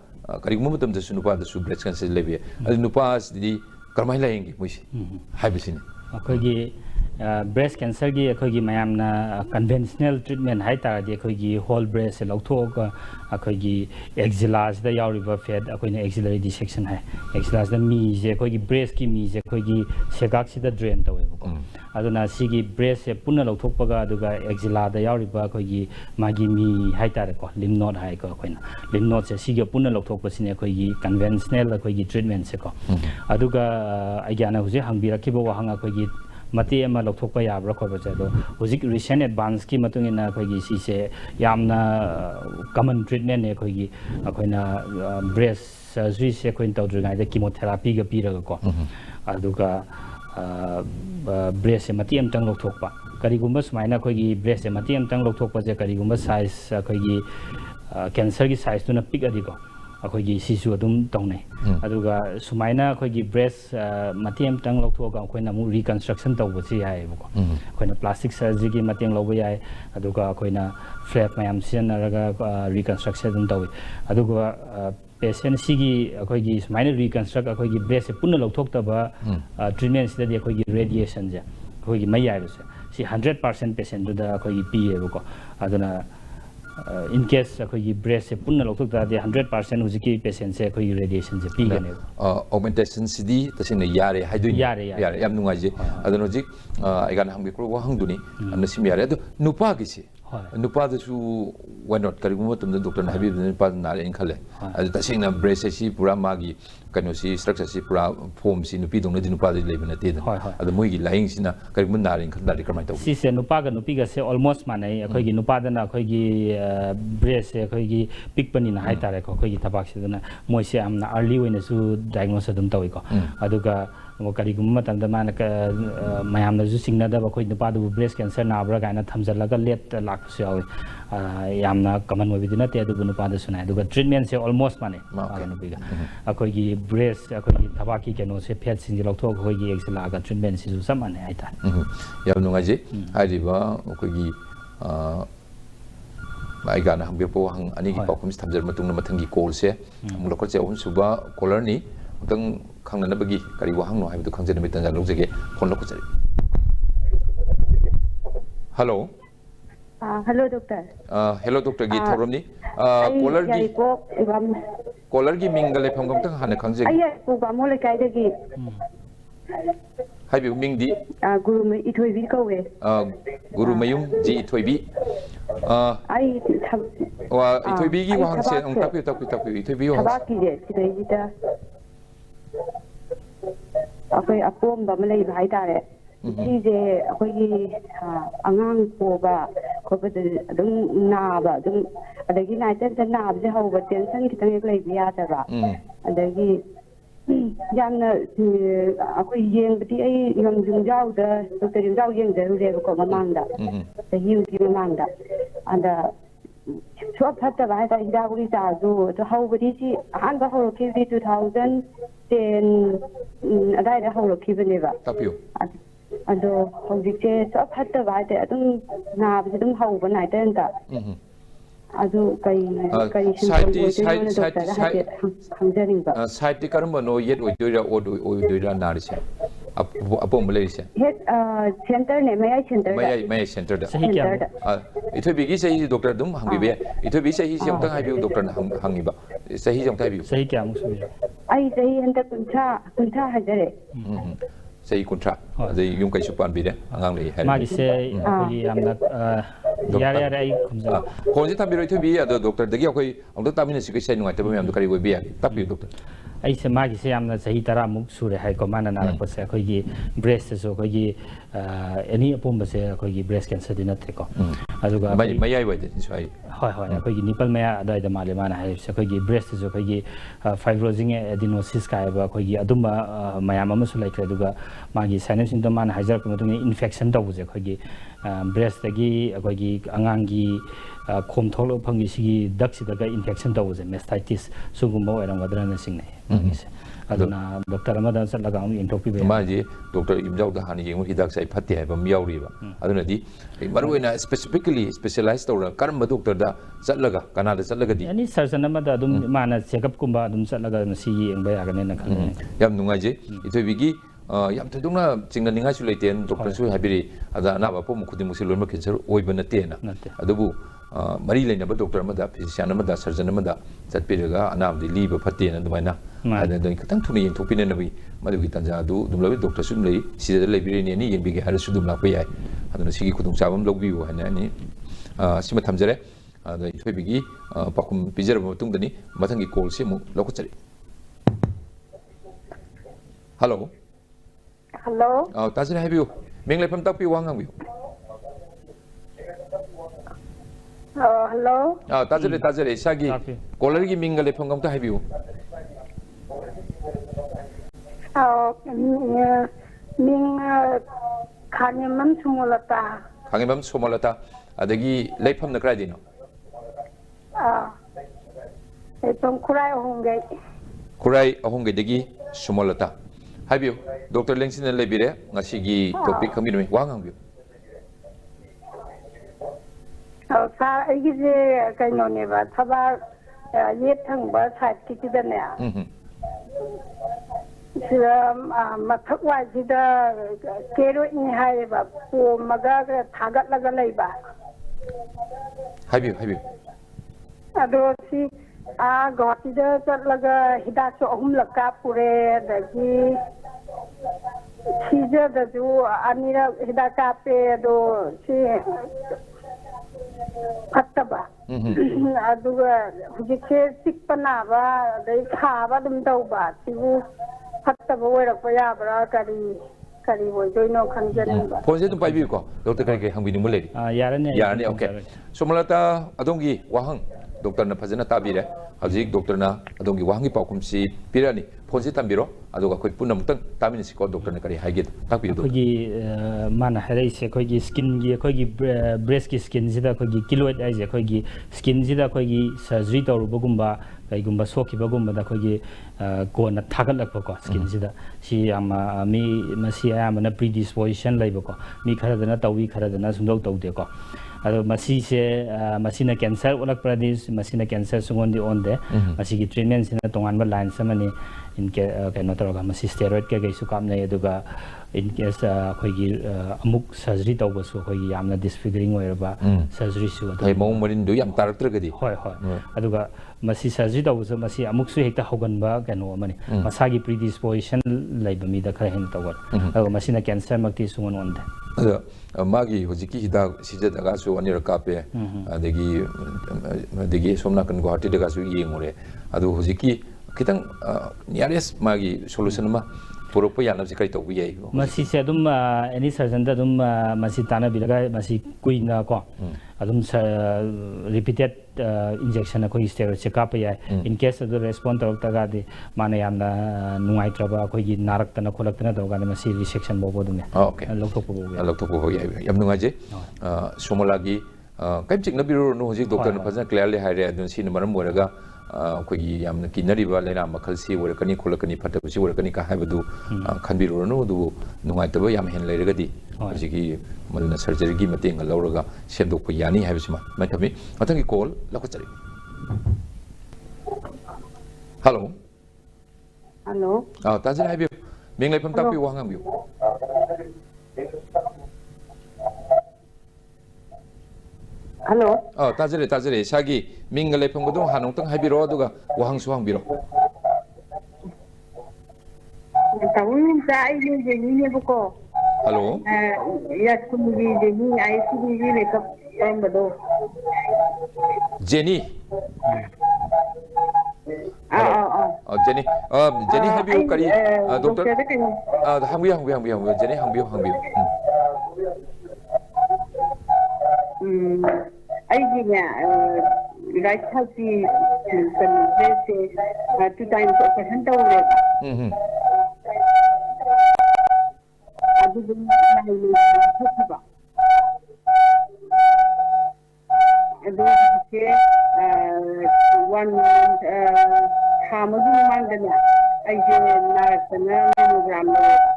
matam da su nupa da su breast cancer lebe adu nupa di karmai laying gi muisi haibisini akogi breast cancer gi akogi mayamna conventional treatment hai taradi akogi whole breast se lokthok akogi axillars da yauriba fat akoina axillary dissection hai axillars da mi je akogi breast ki mi je akogi segak si da drain tawe ko aduna sigi breast se punna lokthokpaga aduga axilla da yauriba akogi magi mi hai tare ko lymph node hai ko akoina lymph node se sigi punna lokthokpa sine akogi conventional akogi treatment se ko aduga aigana huji hangbira kibo wahang akogi mati ama lokthokpa yabra ko bacha do hujik recent advance ki matung ina akogi si se yamna common treatment ne akogi akoina breast surgery se akoin tawdringa da chemotherapy ga piraga ko aduga breast mati amtang lokthokpa karigumba sumaina akogi breast mati amtang lokthokpa je karigumba size akogi cancer gi size tuna pick adi ko akogi sisu adum tongnai aduga sumaina akogi breast mati amtang lokthok akoina mu reconstruction tawba chi hai ko akoina plastic surgery gi mati lawba yai aduga akoina flap mayam sinaraga reconstruction dum tawi aduga patient sigi akogi sumaina reconstruct akogi breast punna lokthok taba treatment sida akogi radiation je akogi mayai se si 100% patient da akogi piye ko aduna in case akogi breast se punna lokthok ta de 100% hujiki patient se akogi radiation je pi gane augmentation sidi tasina yare haidui yare yam nungai je aduna hujik aigan hangbi ko wahang duni anna sim yare adu nupa gi si नुपादसु why not kariguma tum doctor na habi nupa na in khale adu tasingna brace si pura magi kano si structure si pura form si nupi dong na nupa de leben na te adu moi gi laing sina kariguma na in khanda kamai taw si se nupa ga nupi ga se almost manai akhoi gi nupa da na akhoi gi brace se akhoi gi pick pani na hai tare ko akhoi gi tabak se na moi se amna early wena su diagnosis dum tawi ko aduga kariguma tam da man ka mayam na ju singna da akhoi nupa du breast cancer na bra ga na thamjalaga let lak su yawi yamna common mo bidina te adu nupa da sunai aduga treatment se almost mane aga nupi ga akhoi gi breast akhoi gi tabaki keno se phet sing lok thok akhoi gi exla ga treatment si ju samane hai ta yam nunga ji hari ba akhoi gi ai ga na hambir po hang ani gi pakum thamjar matung na mathangi call se mulok che on suba caller ni tang khangna na bagi kari wa hang no hai du khangje na mitan ja lok jege phone lok chari hello hello doctor hello doctor gi thorom ni caller gi mingal pham gam tang hana khangje ai ko ba mo le kai de gi hai bi ming di guru me ithoi bi ko we guru mayum ji ithoi bi ai wa ithoi bi gi wa hang se ong tapi ithoi bi wa ba ki de ki de ji ta akai apom ba me le bhai ta re ji je akai gi angang ko ba ko ba de dum na ba dum adagi na tan na ba je ho ba tension ki tang le bi ya ta ba adagi yamna akai yeng bi ai yong jung jao da doctor jung jao yeng da re ko mamang da da hiu ki mamang da anda so phatta ba da ida guri ta zo to ho bi ji han ba ho ki 2010 adai da ho ki ne ba tapio ado hojik che so phatta ba da adum na bi dum ho ba nai tan da adu kai site karam no yet oidura narise apom malaysia het center ne mai center da sahi kya ithoi bigi sahi doctor dum hangi be ithoi bi sahi siam tang habi doctor hangi ba sahi jong tai bi sahi kya mu su ai sahi handa kuncha hajare sahi kuncha dei yung kai supan bi de angang lei hai ma gi se gi amna yare ai khumja khonji thambi roi thubi ado doctor dagi akoi ong ta mina sikoi sai nungai ta bam kari goi bi tapi doctor ai se ma gi se amna sahi tara muk sure hai ko mana na ko se akhoi gi breast so akhoi gi any apom ba se akhoi gi breast cancer din atre ko aduga mai ai wai de sai hoi akhoi gi nipple maya adai da male mana hai se akhoi gi breast so akhoi gi fibrosing adenosis ka ba akhoi gi aduma mayam ama su like aduga ma gi sinus symptom mana hajar ko mutung infection da buje akhoi gi breast dagi akhoi gi angang gi khom tholo phangi sigi dak si daga infection da buje mastitis sugumba oram gadra na sing nei aduna doctor amada salaga am intopi be ma ji doctor imjau da hani yeng hidak sai phatte hai bam yauri ba aduna di maruina specifically specialized to karam doctor da salaga kana da salaga di ani surgeon amada dum mana check up kumba dum salaga si yeng ba ya ga ne na khang yam nungai je ithoi bigi yam thudungna chingna ningai su leiten doctor su habiri ada na ba pom khudi musi lorma cancer oiba na te na adubu mari leina ba doctor amada physician amada surgeon amada chatpiraga anam di liba phatte na dumaina ada doi katang thuni yeng thopine na bi madugi tanja du dum lawi doctor su lei sida lei biri ni yeng bigi har su dum la pai aduna sigi khudung chabam logbi wo hana ni sima thamjare ada ithoi bigi pakum pijar ba tung dani mathangi call se mu lokachari hello hello tajira habiu minglai pam tak pi wangang bi hello tajire sagi caller gi mingle pham gam ta habiu ming khanimam sumolata adagi leifam na krai dino pam kurai ahonge dagi sumolata habiu doctor lengsin lebire ngasi gi topic kami mi wangang bi sa ai je kai no ne ba thaba ye thang ba site ki da ne mathak wa sida kero in hai ba po maga thagat laga lai ba habiu ado si gawati da chatlaga hidak so ahum lakka pure da ji sija da ju anira hidak ka pe do si ꯐꯠꯇꯕ ꯑꯗꯨꯒ ꯍꯧꯖꯤꯛꯁꯦ ꯆꯤꯛꯄ ꯅꯥꯕ ꯑꯗꯩ ꯊꯥꯕ ꯑꯗꯨꯝ ꯇꯧꯕ ꯁꯤꯕꯨ ꯐꯠꯇꯕ ꯑꯣꯏꯔꯛꯄ ꯌꯥꯕ꯭ꯔꯥ ꯀꯔꯤ ꯑꯣꯏꯗꯣꯏꯅꯣ ꯈꯪꯖꯅꯤꯡꯕ ꯐꯣꯟꯁꯦ ꯑꯗꯨꯝ ꯄꯥꯏꯕꯤꯌꯨꯀꯣ ꯗꯣꯛꯇꯔ ꯀꯔꯤ ꯍꯪꯕꯤꯅꯤꯡꯕ ꯂꯩꯔꯤ ꯌꯥꯔꯅꯤ ꯑꯣꯀꯦ ꯁꯣꯃꯂꯇꯥ ꯑꯗꯣꯝꯒꯤ ꯋꯥꯍꯪ ꯗꯣꯛꯇꯔꯅ ꯐꯖꯅ ꯇꯥꯕꯤꯔꯦ ꯍꯧꯖꯤꯛ ꯗꯣꯛꯇꯔꯅ ꯑꯗꯣꯝꯒꯤ ꯋꯥꯍꯪꯒꯤ ꯄꯥꯎꯈꯨꯝꯁꯤ ꯄꯤꯔꯛꯑꯅꯤ ꯐꯣꯟꯁꯤ ꯊꯝꯕꯤꯔꯣ ꯑꯗꯨꯒ ꯑꯩꯈꯣꯏ ꯄꯨꯟꯅ ꯑꯃꯨꯛꯇꯪ ꯇꯥꯃꯤꯟꯅꯁꯤꯀꯣ ꯗꯣꯛꯇꯔꯅ ꯀꯔꯤ ꯍꯥꯏꯒꯦ ꯇꯥꯛꯄꯤꯌꯨ ꯑꯩꯈꯣꯏꯒꯤ ꯃꯥꯅ ꯍꯥꯏꯔꯛꯏꯁꯦ ꯑꯩꯈꯣꯏꯒꯤ ꯁ꯭ꯀꯤꯟꯒꯤ ꯑꯩꯈꯣꯏꯒꯤ ꯕ꯭ꯔꯦꯁꯀꯤ ꯁ꯭ꯀꯤꯟꯁꯤꯗ ꯑꯩꯈꯣꯏꯒꯤ ꯀꯤꯂꯣꯏꯗ ꯍꯥꯏꯁꯦ ꯑꯩꯈꯣꯏꯒꯤ ꯁ꯭ꯀꯤꯟꯁꯤꯗ ꯑꯩꯈꯣꯏꯒꯤ ꯁꯔꯖꯔꯤ ꯇꯧꯔꯨꯕꯒꯨꯝꯕ ꯀꯩꯒꯨꯝꯕ ꯁꯣꯛꯈꯤꯕꯒꯨꯝꯕꯗ ꯑꯩꯈꯣꯏꯒꯤ ꯀꯣꯟꯅ ꯊꯥꯒꯠꯂꯛꯄꯀꯣ ꯁ꯭ꯀꯤꯟꯁꯤꯗ ꯁꯤ ꯌꯥꯝ ꯃꯁꯤ ꯑꯌꯥꯝꯕꯅ ꯄ꯭ꯔꯤꯗꯤꯁꯄꯣꯖꯤꯁꯟ ꯂꯩꯕꯀꯣ ꯃꯤ ꯈꯔꯗꯅ ꯇꯧꯋꯤ ꯈꯔꯗꯅ ꯁꯨꯡꯇꯧ ꯇꯧꯗꯦꯀꯣ ꯑꯗꯣ ꯃꯁꯤꯁꯦ ꯃꯁꯤꯅ ꯀꯦꯟꯁꯔ ꯑꯣꯜꯂꯛꯄ꯭ꯔꯗꯤ ꯃꯁꯤꯅ ꯀꯦꯟꯁꯔ ꯁꯨꯡꯑꯣꯟꯗꯤ ꯑꯣꯟꯗꯦ ꯃꯁꯤꯒꯤ ꯇ꯭ꯔꯤꯠꯃꯦꯟꯁꯤꯅ ꯇꯣꯉꯥꯟꯕ ꯂꯥꯏꯟꯁ ꯑꯃꯅꯤ ꯀꯩꯅꯣ ꯇꯧꯔꯒ ꯃꯁꯤ ꯁ꯭ꯇꯦꯔꯣꯏꯗ ꯀꯩꯀꯩꯁꯨ ꯀꯥꯞꯅꯩ ꯑꯗꯨꯒ ꯏꯟ ꯀꯦꯁ ꯑꯩꯈꯣꯏꯒꯤ ꯑꯃꯨꯛ ꯁꯔꯖꯔꯤ ꯇꯧꯕꯁꯨ ꯑꯩꯈꯣꯏꯒꯤ ꯌꯥꯝꯅ ꯗꯤꯁꯐꯤꯒरिꯡ ꯑꯣꯏꯔꯕ ꯁꯔꯖꯔꯤꯁꯨ ꯑꯗꯨꯝ ꯃꯑꯣꯡ ꯃꯔꯤꯟꯗꯨ ꯌꯥꯝ ꯇꯥꯔꯛꯇ꯭ꯔꯒꯗꯤ ꯍꯣꯏ ꯑꯗꯨꯒ ꯃꯁꯤ ꯁꯔꯖꯔꯤ ꯇꯧꯕꯁꯨ ꯃꯁꯤ ꯑꯃꯨꯛꯁꯨ ꯍꯦꯛꯇ ꯍꯧꯒꯟꯕ ꯀꯩꯅꯣ ꯑꯃꯅꯤ ꯃꯁꯥꯒꯤ ꯄ꯭ꯔꯤꯗꯤꯁꯄꯣꯖꯤꯁꯟ ꯂꯩꯕ ꯃꯤꯗ ꯈꯔ ꯍꯦꯟꯅ ꯇꯧꯒꯅꯤ ꯑꯗꯨꯒ ꯃꯁꯤꯅ ꯀꯦꯟꯁꯔꯃꯛꯇꯤ ꯁꯨꯡꯑꯣꯟ ꯑꯣꯟꯗꯦ ꯑꯗꯣ ꯃꯥꯒꯤ ꯍꯧꯖꯤꯛꯀꯤ ꯍꯤꯗꯥꯛ ꯁꯤꯖꯗꯒꯁꯨ ꯑꯅꯤꯔꯛ ꯀꯥꯞꯄꯦ ꯑꯗꯒꯤ ꯁꯣꯝ ꯅꯥꯀꯟ ꯒꯨꯋꯥꯍꯥꯇꯤꯗꯒꯁꯨ ꯌꯦꯡꯉꯨꯔꯦ ꯑꯗꯣ ꯍꯧꯖꯤꯛꯀꯤ ꯈꯤꯇꯪ ꯅꯤꯌꯔꯦꯁ ꯃꯥꯒꯤ ꯁꯣꯂꯨꯁꯟ ꯑꯃ ꯄꯨꯔꯛꯄ ꯌꯥꯅꯕꯁꯤ ꯀꯔꯤ ꯇꯧꯕ ꯌꯥꯏ ꯃꯁꯤꯁꯦ ꯑꯗꯨꯝ ꯑꯦꯅꯤ ꯁꯔꯖꯟꯗ ꯑꯗꯨꯝ ꯃꯁꯤ ꯇꯥꯟꯅꯕꯤꯔꯒ ꯃꯁꯤ ꯀꯨꯏꯅ ꯀꯣ ꯑꯗꯨꯝ ꯔꯤꯄꯤꯇꯦꯠ ꯏꯟꯖꯦꯛꯁꯟ ꯑꯩꯈꯣꯏꯒꯤ ꯁ꯭ꯇꯦꯔꯣꯏꯗꯁꯦ ꯀꯥꯞꯄ ꯌꯥꯏ ꯏꯟ ꯀꯦꯁ ꯑꯗꯨ ꯔꯦꯁꯄꯣꯟ ꯇꯧꯔꯛꯇ꯭ꯔꯒꯗꯤ ꯃꯥꯅ ꯌꯥꯝꯅ ꯅꯨꯡꯉꯥꯏꯇ꯭ꯔꯕ ꯑꯩꯈꯣꯏꯒꯤ ꯅꯥꯔꯛꯇꯅ ꯈꯣꯠꯂꯛꯇꯅ ꯇꯧꯔꯀꯥꯟꯗ ꯃꯁꯤ ꯔꯤꯁꯦꯛꯁꯟ ꯐꯥꯎꯕ ꯑꯗꯨꯝ ꯌꯥꯏ ꯑꯣꯀꯦ ꯂꯧꯊꯣꯛꯄ ꯐꯥꯎꯕ ꯌꯥꯏ ꯂꯧꯊꯣꯛꯄ ꯐꯥꯎꯕ ꯌꯥꯏ ꯌꯥꯝ ꯅꯨꯡꯉꯥꯏꯖꯩ ꯁꯣꯃꯣꯂꯥꯒꯤ ꯀꯩꯝ ꯆꯤꯡꯅꯕꯤꯔꯨꯔꯅꯨ ꯍꯧꯖꯤꯛ ꯗꯣꯛꯇꯔꯅ ꯐꯖꯅ ꯀ꯭ꯂꯤꯌꯥꯔꯂꯤ ꯍꯥꯏꯔꯦ ꯑꯗꯨꯅ ꯁꯤꯅ ꯃꯔꯝ ꯑꯣꯏꯔꯒ ꯑꯩꯈꯣꯏꯒꯤ ꯌꯥꯝꯅ ꯀꯤꯅꯔꯤꯕ ꯂꯩꯅꯥ ꯃꯈꯜꯁꯤ ꯑꯣꯏꯔꯛꯀꯅꯤ ꯈꯣꯠꯂꯛꯀꯅꯤ ꯐꯠꯇꯕꯁꯤ ꯑꯣꯏꯔꯛꯀꯅꯤ ꯀ ꯍꯥꯏꯕꯗꯨ ꯈꯟꯕꯤꯔꯨꯔꯅꯨ ꯑꯗꯨꯕꯨ ꯅꯨꯡꯉꯥꯏꯇꯕ ꯌꯥꯝ ꯍꯦꯟꯅ ꯂꯩꯔꯒꯗꯤ ꯍꯧꯖꯤꯛꯀꯤ ꯃꯗꯨꯅ ꯁꯔꯖꯔꯤꯒꯤ ꯃꯇꯦꯡꯒ ꯂꯧꯔꯒ ꯁꯦꯝꯗꯣꯛꯄ ꯌꯥꯅꯤ ꯍꯥꯏꯕꯁꯤꯃ ꯃꯥꯏ ꯊꯝꯃꯤ ꯃꯊꯪꯒꯤ ꯀꯣꯜ ꯂꯧꯈꯠꯆꯔꯤ ꯍꯜꯂꯣ ꯍꯜꯂꯣ ꯇꯥꯖꯔꯦ ꯍꯥꯏꯕꯤꯌꯨ ꯃꯤꯡ ꯂꯩꯐꯝ ꯇꯥꯛꯄꯤꯌꯨ ꯋꯥ ꯉꯥꯡꯕꯤꯌꯨ ꯍꯜꯂꯣ ꯇꯥꯖꯔꯦ ꯏꯁꯥꯒꯤ ꯃꯤꯡꯒ ꯂꯩꯐꯝꯒꯗꯣ ꯍꯥꯟꯅ ꯑꯃꯨꯛꯇꯪ ꯍꯥꯏꯕꯤꯔꯛꯑꯣ ꯑꯗꯨꯒ ꯋꯥꯍꯪꯁꯨ ꯍꯪꯕꯤꯔꯣ ꯇꯥꯃꯣꯆꯥ ꯑꯩꯁꯦ ꯖꯦꯅꯤꯅꯦꯕꯀꯣ ꯍꯜꯂꯣ ꯌꯥꯁꯀꯨꯝꯒꯤ ꯖꯦꯅꯤ ꯑꯥꯏꯁꯀꯨꯝꯒꯤ ꯃꯦꯀꯞ ꯇꯧꯔꯝꯕꯗꯣ ꯖꯦꯅꯤ ꯍꯜꯂꯣ ꯖꯦꯅꯤ ꯍꯥꯏꯕꯤꯌꯨ ꯑꯩ ꯀꯔꯤ ꯗꯣꯛꯇꯔ ꯗꯣꯛꯇꯔꯗ ꯀꯩꯅꯣ hangbiyo jene hangbiyo ꯑꯩꯒꯤꯅꯦ ꯔꯥꯏꯠ ꯁꯥꯏꯠꯀꯤ ꯀꯩꯅꯣꯁꯦ 2 times ꯑꯣꯄꯔꯦꯁꯟ ꯇꯧꯔꯦꯕ ꯑꯗꯨꯗꯨꯝ ꯊꯣꯛꯈꯤꯕ ꯑꯗꯨ ꯍꯧꯖꯤꯛꯁꯦ ꯊꯥ ꯑꯃꯒꯤ ꯃꯃꯥꯡꯗꯅꯦ ꯑꯩꯁꯦ ꯅꯥꯔꯛꯇꯅ ꯃꯦꯃꯣꯒ꯭ꯔꯥꯝ ꯂꯧꯋꯦꯕ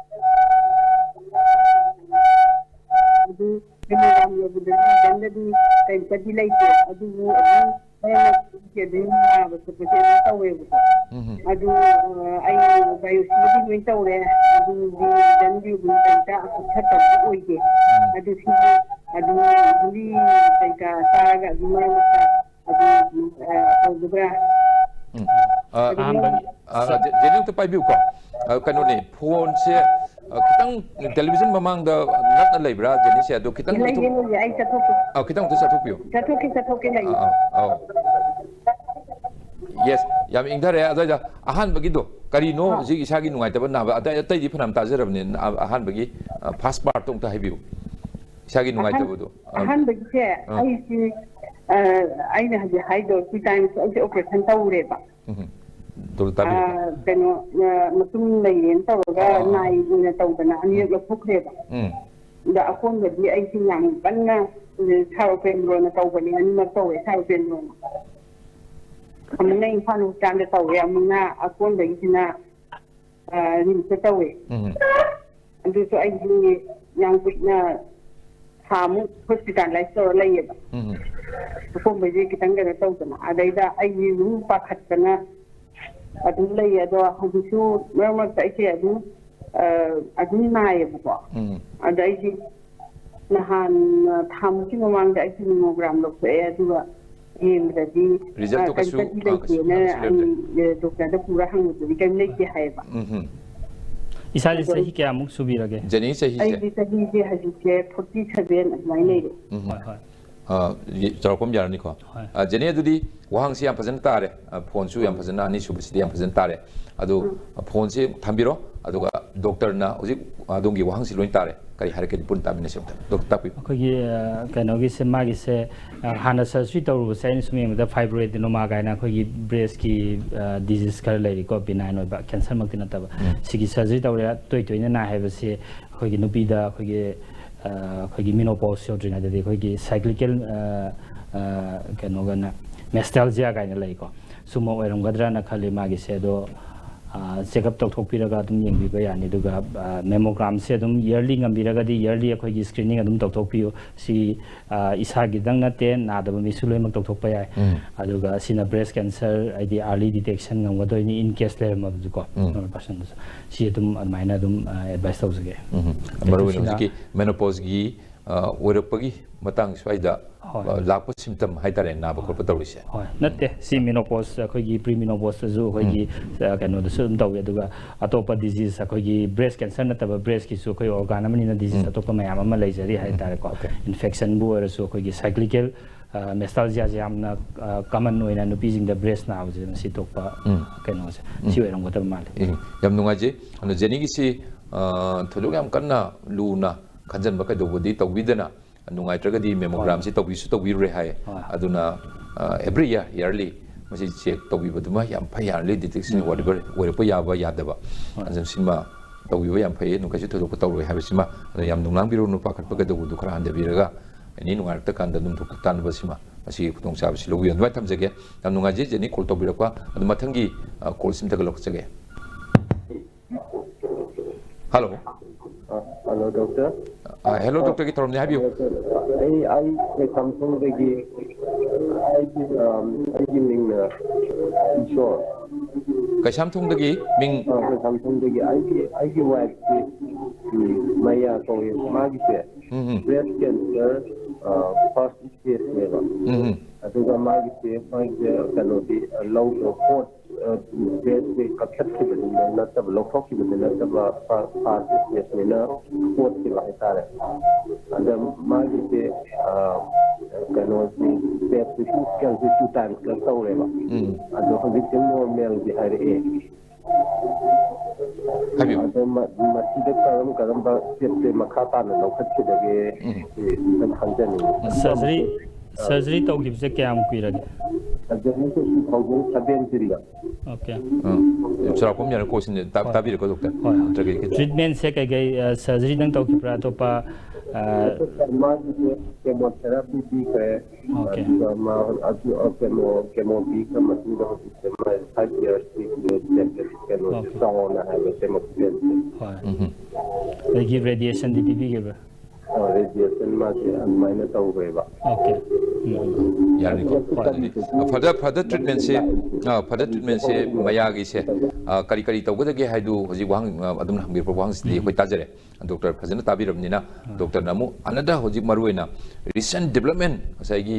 ꯑꯗꯨ ꯃꯦꯃꯣꯒ꯭ꯔꯥꯝ ꯂꯧꯕꯗꯗꯤ ꯏꯊꯟꯗꯗꯤ ꯀꯩꯝꯇꯗꯤ ꯂꯩꯇꯦ ꯑꯗꯨꯕꯨ ꯑꯗꯨꯝ ꯑꯗꯨꯝ ꯅꯥꯕ ꯈꯣꯠꯄꯁꯦ ꯑꯗꯨꯝ ꯇꯧꯋꯦꯕꯀꯣ ꯑꯗꯨ ꯑꯩ ꯕꯥꯏꯑꯣꯞꯁꯤꯗꯤ ꯂꯣꯏ ꯇꯧꯔꯦ ꯑꯗꯨꯗꯤ ꯔꯤꯖꯟꯗꯤ ꯑꯗꯨꯝ ꯀꯩꯝꯇ ꯐꯠꯇꯕ ꯑꯣꯏꯗꯦ ꯑꯗꯨ ꯁꯤꯁꯦ ꯑꯗꯨꯝ ꯒꯨꯂꯤ ꯀꯩꯀꯥ ꯆꯥꯔꯒ ꯑꯗꯨꯝ ꯑꯗꯨꯝ ꯇꯧꯒꯗ꯭ꯔꯥ ꯖꯦꯅꯤ ꯑꯝꯇ ꯄꯥꯏꯕꯤꯌꯨꯀꯣ ꯀꯩꯅꯣꯅꯦ ꯐꯣꯟꯁꯦ खितंग टेलीविजन ममांग नक्ना लेब्रा जेनिसे अदो खितंग ले आई चथोके खितंग तो चथोपियो चथोके ले yes yam ingdare aja ahan bagi do kari no ji isagi nungai taba na ba atai di phanam tajarabne ahan bagi fast part tong ta habiu isagi nungai taba do ahan bagi se ai si aina haji haido 2 times operation tawure ba kano matum leyen tawaga nai ina tawdana ani lopukhreba da akongadi ai si yam banna thaupen rona tawbani ani ma tawe thaupen rona amuna infanu tanda tawe amuna akondagina rimse tawe andu so ai ni yang kuina hamu hospitalize to layeba ko beje kitanga da tawdana adaida ai ni pa khatkana adun lay ado hadisu merma sai adun naayeba adai ji nahan thamki mamang da ai mammogram lokse aduga yemdadi result ka su doctor da pura hangu kai leke haiba isaji sahi kya muk subirage jani sahi ai sahi je haji ke 47 admai ne hoi hoi ꯆꯥꯎꯔꯛꯄ ꯌꯥꯔꯅꯤꯀꯣ Jenny ꯑꯗꯨꯗꯤ ꯋꯥꯍꯪꯁꯤ ꯌꯥꯝ ꯐꯖꯅ ꯇꯥꯔꯦ ꯐꯣꯟꯁꯨ ꯌꯥꯝ ꯐꯖꯅ ꯑꯅꯤꯁꯨꯕꯁꯤꯗꯤ ꯌꯥꯝ ꯐꯖꯅ ꯇꯥꯔꯦ ꯑꯗꯨ ꯐꯣꯟꯁꯤ ꯊꯝꯕꯤꯔꯣ ꯑꯗꯨꯒ ꯗꯣꯛꯇꯔꯅ ꯍꯧꯖꯤꯛ ꯑꯗꯣꯝꯒꯤ ꯋꯥꯍꯪꯁꯤ ꯂꯣꯏ ꯇꯥꯔꯦ ꯀꯔꯤ ꯍꯥꯏꯔꯛꯀꯦ ꯄꯨꯟꯅ ꯇꯥꯃꯤꯟꯅꯁꯤ ꯗꯣꯛꯇꯔ ꯇꯥꯛꯄꯤꯌꯨ ꯑꯩꯈꯣꯏꯒꯤ ꯀꯩꯅꯣꯒꯤꯁꯦ ꯃꯥꯒꯤꯁꯦ ꯍꯥꯟꯅ ꯁꯔꯖꯔꯤ ꯇꯧꯔꯨꯕꯁꯦ ꯑꯩꯅ ꯁꯨꯝ ꯌꯦꯡꯕꯗ ꯐꯥꯏꯕ꯭ꯔꯣꯏꯗꯤꯅꯣꯃꯥ ꯀꯥꯏꯅ ꯑꯩꯈꯣꯏꯒꯤ ꯕ꯭ꯔꯦꯁꯀꯤ ꯗꯤꯖꯤꯁ ꯈꯔ ꯂꯩꯔꯤꯀꯣ ꯕꯤꯅꯥꯏꯟ ꯑꯣꯏꯕ ꯀꯦꯟꯁꯔꯃꯛꯇꯤ ꯅꯠꯇꯕ ꯁꯤꯒꯤ ꯁꯔꯖꯔꯤ ꯇꯧꯔꯦ ꯇꯣꯏꯅ ꯅꯥꯏ ꯍꯥꯏꯕꯁꯤ ꯑꯩꯈꯣꯏꯒꯤ ꯅꯨꯄꯤꯗ ꯑꯩꯈꯣꯏꯒꯤ ꯃꯤꯅꯣꯄꯣꯁ ꯌꯧꯗ꯭ꯔꯤꯉꯩꯗꯗꯤ ꯑꯩꯈꯣꯏꯒꯤ ꯁꯥꯏꯀ꯭ꯂꯤꯀꯦꯜ ꯀꯩꯅꯣꯒꯅ ꯃꯦꯁꯇꯦꯜꯖꯤꯌꯥ ꯀꯥꯏꯅ ꯂꯩꯀꯣ ꯁꯨꯝꯕ ꯑꯣꯏꯔꯝꯒꯗ꯭ꯔꯅ ꯈꯜꯂꯤ ꯃꯥꯒꯤꯁꯦ ꯑꯗꯣ ꯆꯦꯛꯑꯞ ꯇꯧꯊꯣꯛꯄꯤꯔꯒ ꯑꯗꯨꯝ ꯌꯦꯡꯕꯤꯕ ꯌꯥꯅꯤ ꯑꯗꯨꯒ ꯃꯦꯃꯣꯒ꯭ꯔꯥꯝꯁꯦ ꯑꯗꯨꯝ ꯏꯌꯔꯂꯤ ꯉꯝꯕꯤꯔꯒꯗꯤ ꯏꯌꯔꯂꯤ ꯑꯩꯈꯣꯏꯒꯤ ꯁ꯭ꯀ꯭ꯔꯤꯅꯤꯡ ꯑꯗꯨꯝ ꯇꯧꯊꯣꯛꯄꯤꯌꯨ ꯁꯤ ꯏꯁꯥꯒꯤꯗꯪ ꯅꯠꯇꯦ ꯅꯥꯗꯕ ꯃꯤꯁꯨ ꯂꯣꯏꯅꯃꯛ ꯇꯧꯊꯣꯛꯄ ꯌꯥꯏ ꯑꯗꯨꯒ ꯁꯤꯅ ꯕ꯭ꯔꯦꯁ ꯀꯦꯟꯁꯔ ꯍꯥꯏꯗꯤ ꯑꯥꯔꯂꯤ ꯗꯤꯇꯦꯛꯁꯟ ꯉꯝꯒꯗꯣꯏꯅꯤ ꯏꯟ ꯀꯦꯁ ꯂꯩꯔꯝꯃꯕꯁꯨꯀꯣ ꯄꯥꯔꯁꯟꯗꯁꯨ ꯁꯤ ꯑꯗꯨꯝ ꯑꯗꯨꯃꯥꯏꯅ ꯑꯗꯨꯝ ꯑꯦꯗꯚꯥꯏꯁ ꯇꯧꯖꯒꯦ ꯃꯔꯨꯑꯣꯏꯅ ꯍꯧꯖꯤꯛꯀꯤ ꯃꯦꯅꯣꯄꯣꯁꯒꯤ ꯑꯣꯏꯔꯛꯄꯒꯤ ꯃꯇꯥꯡ ꯁ꯭ꯋꯥꯏꯗ ꯂꯥꯛꯄ ꯁꯤꯝꯇꯝ ꯍꯥꯏꯇꯥꯔꯦ ꯅꯥꯕ ꯈꯣꯠꯄ ꯇꯧꯔꯤꯁꯦ ꯍꯣꯏ ꯅꯠꯇꯦ ꯁꯤ ꯃꯤꯅꯣꯄꯣꯁ ꯑꯩꯈꯣꯏꯒꯤ ꯄ꯭ꯔꯤ ꯃꯤꯅꯣꯄꯣꯁꯇꯁꯨ ꯑꯩꯈꯣꯏꯒꯤ ꯀꯩꯅꯣꯗꯁꯨ ꯑꯗꯨꯝ ꯇꯧꯋꯤ ꯑꯗꯨꯒ ꯑꯇꯣꯞꯄ ꯗꯤꯖꯤꯁ ꯑꯩꯈꯣꯏꯒꯤ ꯕ꯭ꯔꯦꯁ ꯀꯦꯟꯁꯔ ꯅꯠꯇꯕ ꯕ꯭ꯔꯦꯁꯀꯤꯁꯨ ꯑꯩꯈꯣꯏ ꯑꯣꯔꯒꯥꯟ ꯑꯃꯅꯤꯅ ꯗꯤꯖꯤꯁ ꯑꯇꯣꯞꯄ ꯃꯌꯥꯝ ꯑꯃ ꯂꯩꯖꯔꯤ ꯍꯥꯏꯇꯥꯔꯦꯀꯣ ꯏꯟꯐꯦꯛꯁꯟꯕꯨ ꯑꯣꯏꯔꯁꯨ ꯑꯩꯈꯣꯏꯒꯤ ꯁꯥꯏꯀ꯭ꯂꯤꯀꯦꯜ ꯃꯦꯁꯇꯥꯜꯖꯤꯌꯥꯁꯦ ꯌꯥꯝꯅ ꯀꯃꯟ ꯑꯣꯏꯅ ꯅꯨꯄꯤꯁꯤꯡꯗ ꯕ꯭ꯔꯦꯁ ꯅꯥꯕꯁꯦ ꯃꯁꯤ ꯊꯣꯛꯄ ꯀꯩꯅꯣꯁꯦ ꯁꯤ ꯑꯣꯏꯔꯝꯒꯗꯕ ꯃꯥꯜꯂꯤ ꯌꯥꯝ ꯅꯨꯡꯉꯥꯏꯖꯩ ꯑꯗꯣ ꯖꯦꯅꯤꯒꯤꯁꯤ ꯊꯣꯏꯗꯣꯛ ꯌꯥꯝ ꯀꯟꯅ ꯂꯨꯅ ꯈꯟꯖꯟꯕ ꯀꯩꯗꯧꯕꯗꯤ ꯇꯧꯕꯤꯗꯅ ꯅꯨꯡꯉꯥꯏꯇ꯭ꯔꯒꯗꯤ ꯃꯦꯃꯣꯒ꯭ꯔꯥꯝꯁꯤ ꯇꯧꯕꯤꯔꯨꯔꯦ ꯍꯥꯏ ꯑꯗꯨꯅ ꯑꯦꯕ꯭ꯔꯤ ꯏꯌꯔꯂꯤ ꯃꯁꯤ ꯆꯦꯛ ꯇꯧꯕꯤꯕꯗꯨꯃ ꯌꯥꯝ ꯐꯩ ꯑꯥꯔꯂꯤ ꯗꯤꯇꯦꯛꯁꯟ ꯑꯣꯏꯔꯛꯄ ꯌꯥꯕ ꯌꯥꯗꯕ ꯑꯗꯨꯅ ꯁꯤꯃ ꯇꯧꯕꯤꯕ ꯌꯥꯝ ꯐꯩ ꯑꯗꯨꯝ ꯀꯩꯁꯨ ꯊꯣꯏꯗꯣꯛꯄ ꯇꯧꯔꯣꯏ ꯍꯥꯏꯕꯁꯤꯃ ꯑꯗꯣ ꯌꯥꯝ ꯅꯨꯡꯅꯥꯡꯕꯤꯔꯨꯅꯨ ꯄꯥꯈꯠꯄ ꯀꯩꯗꯧꯕꯗꯨ ꯈꯔ ꯍꯟꯊꯕꯤꯔꯒ ꯑꯦꯅꯤ ꯅꯨꯡꯉꯥꯏꯔꯛꯇ ꯀꯥꯟꯗ ꯑꯗꯨꯝ ꯗꯣꯛꯇꯔ ꯇꯥꯟꯅꯕꯁꯤꯃ ꯃꯁꯤꯒꯤ ꯈꯨꯗꯣꯡꯆꯥꯕꯁꯤ ꯂꯧꯕꯤꯌꯨ ꯑꯗꯨꯃꯥꯏꯅ ꯊꯝꯖꯒꯦ ꯌꯥꯝ ꯅꯨꯡꯉꯥꯏꯖꯩ ꯖꯦꯅꯤ ꯀꯣꯜ ꯇꯧꯕꯤꯔꯛꯄ ꯑꯗꯨ ꯃꯊꯪꯒꯤ ꯀꯣꯜꯁꯤꯃꯇꯒ ꯂꯧꯈꯠꯆꯒꯦ ꯍꯜꯂꯣ ꯍꯜꯂꯣ ꯗꯣꯛꯇꯔ ꯍꯦꯜꯂꯣ ꯗꯣꯛꯇꯔꯒꯤ ꯊꯧꯔꯝꯅꯤ ꯍꯥꯏꯕꯤꯌꯨ ꯑꯩ ꯁꯝꯁꯨꯡꯗꯒꯤ ꯑꯩꯒꯤ ꯃꯤꯡꯅ ꯏꯁꯣꯔ ꯀꯩꯁꯥꯝꯊꯣꯡꯗꯒꯤ ꯃꯤꯡ ꯁꯝꯁꯨꯡꯗꯒꯤ ꯑꯩꯒꯤ ꯋꯥꯏꯐꯁꯤ ꯃꯩꯌꯥ ꯀꯧꯏ ꯃꯥꯒꯤꯁꯦ ꯕ꯭ꯔꯦꯁ ꯀꯦꯟꯁꯔ ꯐꯥꯔꯁ ꯁ꯭ꯇꯦꯖꯅꯦꯕ ꯑꯗꯨꯒ ꯃꯥꯒꯤꯁꯦ ꯀꯩꯅꯣꯗꯤ ꯂꯧꯗꯣ ꯄꯣꯠ ꯕ꯭ꯔꯦꯁꯁꯦ ꯀꯛꯊꯠꯈꯤꯕꯅꯤꯅ ꯅꯠꯇꯕ ꯂꯧꯊꯣꯛꯈꯤꯕꯗꯤ ꯅꯠꯇꯕ ꯐꯥꯔꯁ ꯁ꯭ꯇꯦꯖꯅꯤꯅ ꯄꯣꯠꯈꯤꯕ ꯍꯥꯏꯇꯥꯔꯦ ꯑꯗ ꯃꯥꯒꯤꯁꯦ ꯀꯩꯅꯣꯁꯤ ꯄꯦꯠꯁꯤ ꯁꯤꯀꯦꯜꯁꯤ 2 times ꯇꯧꯔꯦꯕ ꯑꯗꯣ ꯍꯧꯖꯤꯛꯇꯤ ꯅꯣꯔꯃꯦꯜꯗꯤ ꯍꯥꯏꯔꯛꯑꯦ ꯍꯥꯏꯕꯤꯌꯨ ꯑꯗꯣ ꯃꯁꯤꯗ ꯀꯔꯝꯕ ꯁ꯭ꯇꯦꯞꯁꯦ ꯃꯈꯥ ꯇꯥꯅ ꯂꯧꯈꯠꯈꯤꯕꯒꯦ ꯈꯪꯖꯅꯤꯡꯉꯤ ꯁꯔꯖꯔꯤ ꯇꯧꯈꯤꯕꯁꯦ ꯀꯌꯥꯝ ꯀꯨꯏꯔꯒꯦ ꯖꯔꯅꯤꯁꯦ 2017ꯗ ꯑꯣꯀꯦ ꯆꯥꯎꯔꯥꯛꯄ ꯌꯥꯔ ꯀꯣꯏꯁꯤꯟ ꯇꯥꯕꯤꯔꯦꯀꯣ ꯗꯣꯛꯇꯔ ꯅꯠꯇ꯭ꯔꯒ ꯇ꯭ꯔꯤꯠꯃꯦꯟꯁꯦ ꯀꯩꯀꯩ ꯁꯔꯖꯔꯤꯗꯪ ꯇꯧꯈꯤꯕ꯭ꯔꯥ ꯑꯇꯣꯞꯄ ꯃꯥꯒꯤꯁꯦ ꯀꯦꯃꯣꯊꯦꯔꯥꯄꯤ ꯄꯤꯈ꯭ꯔꯦ ꯑꯣꯀꯦ ꯑꯗꯨꯒ ꯃꯥ ꯀꯦꯃꯣ ꯄꯤꯈ꯭ꯔ ꯃꯇꯨꯡꯗ ꯍꯧꯖꯤꯛꯁꯦ 5 yearsꯀꯤ ꯀꯩꯅꯣꯁꯦ ꯆꯥꯎꯅ ꯍꯥꯏꯕ ꯀꯦꯃꯣꯊꯦꯔꯥꯄꯤ ꯍꯣꯏ ꯑꯗꯒꯤ ꯔꯦꯗꯤꯌꯦꯁꯟꯗꯤ ꯄꯤꯕꯤꯈꯤꯕ꯭ꯔꯥ ꯔꯦꯗꯤꯌꯦꯁꯟ ꯃꯥꯁꯦ ꯑꯗꯨꯃꯥꯏꯅ ꯇꯧꯈ꯭ꯔꯦꯕ ꯑꯣꯀꯦ ꯌꯥꯔꯅꯤꯀꯣ ꯑꯗꯨꯗꯤ ꯐꯔꯗꯔ ꯇ꯭ꯔꯤꯠꯃꯦꯟꯁꯦ ꯃꯌꯥꯒꯤꯁꯦ ꯀꯔꯤ ꯀꯔꯤ ꯇꯧꯒꯗꯒꯦ ꯍꯥꯏꯗꯨ ꯍꯧꯖꯤꯛ ꯋꯥꯍꯪ ꯑꯗꯨꯝ ꯍꯪꯕꯤꯔꯛꯄ ꯋꯥꯍꯪꯁꯤꯗꯤ ꯑꯩꯈꯣꯏ ꯇꯥꯖꯔꯦ ꯗꯣꯛꯇꯔ ꯐꯖꯅ ꯇꯥꯕꯤꯔꯕꯅꯤ나 ꯗꯣꯛꯇꯔꯅ ꯑꯃꯨꯛ ꯑꯅꯗ ꯍꯧꯖꯤꯛ ꯃꯔꯨꯑꯣꯏꯅ ꯔꯤꯁꯦꯟ ꯗꯤꯕꯂꯞꯃꯦꯟ ꯉꯁꯥꯏꯒꯤ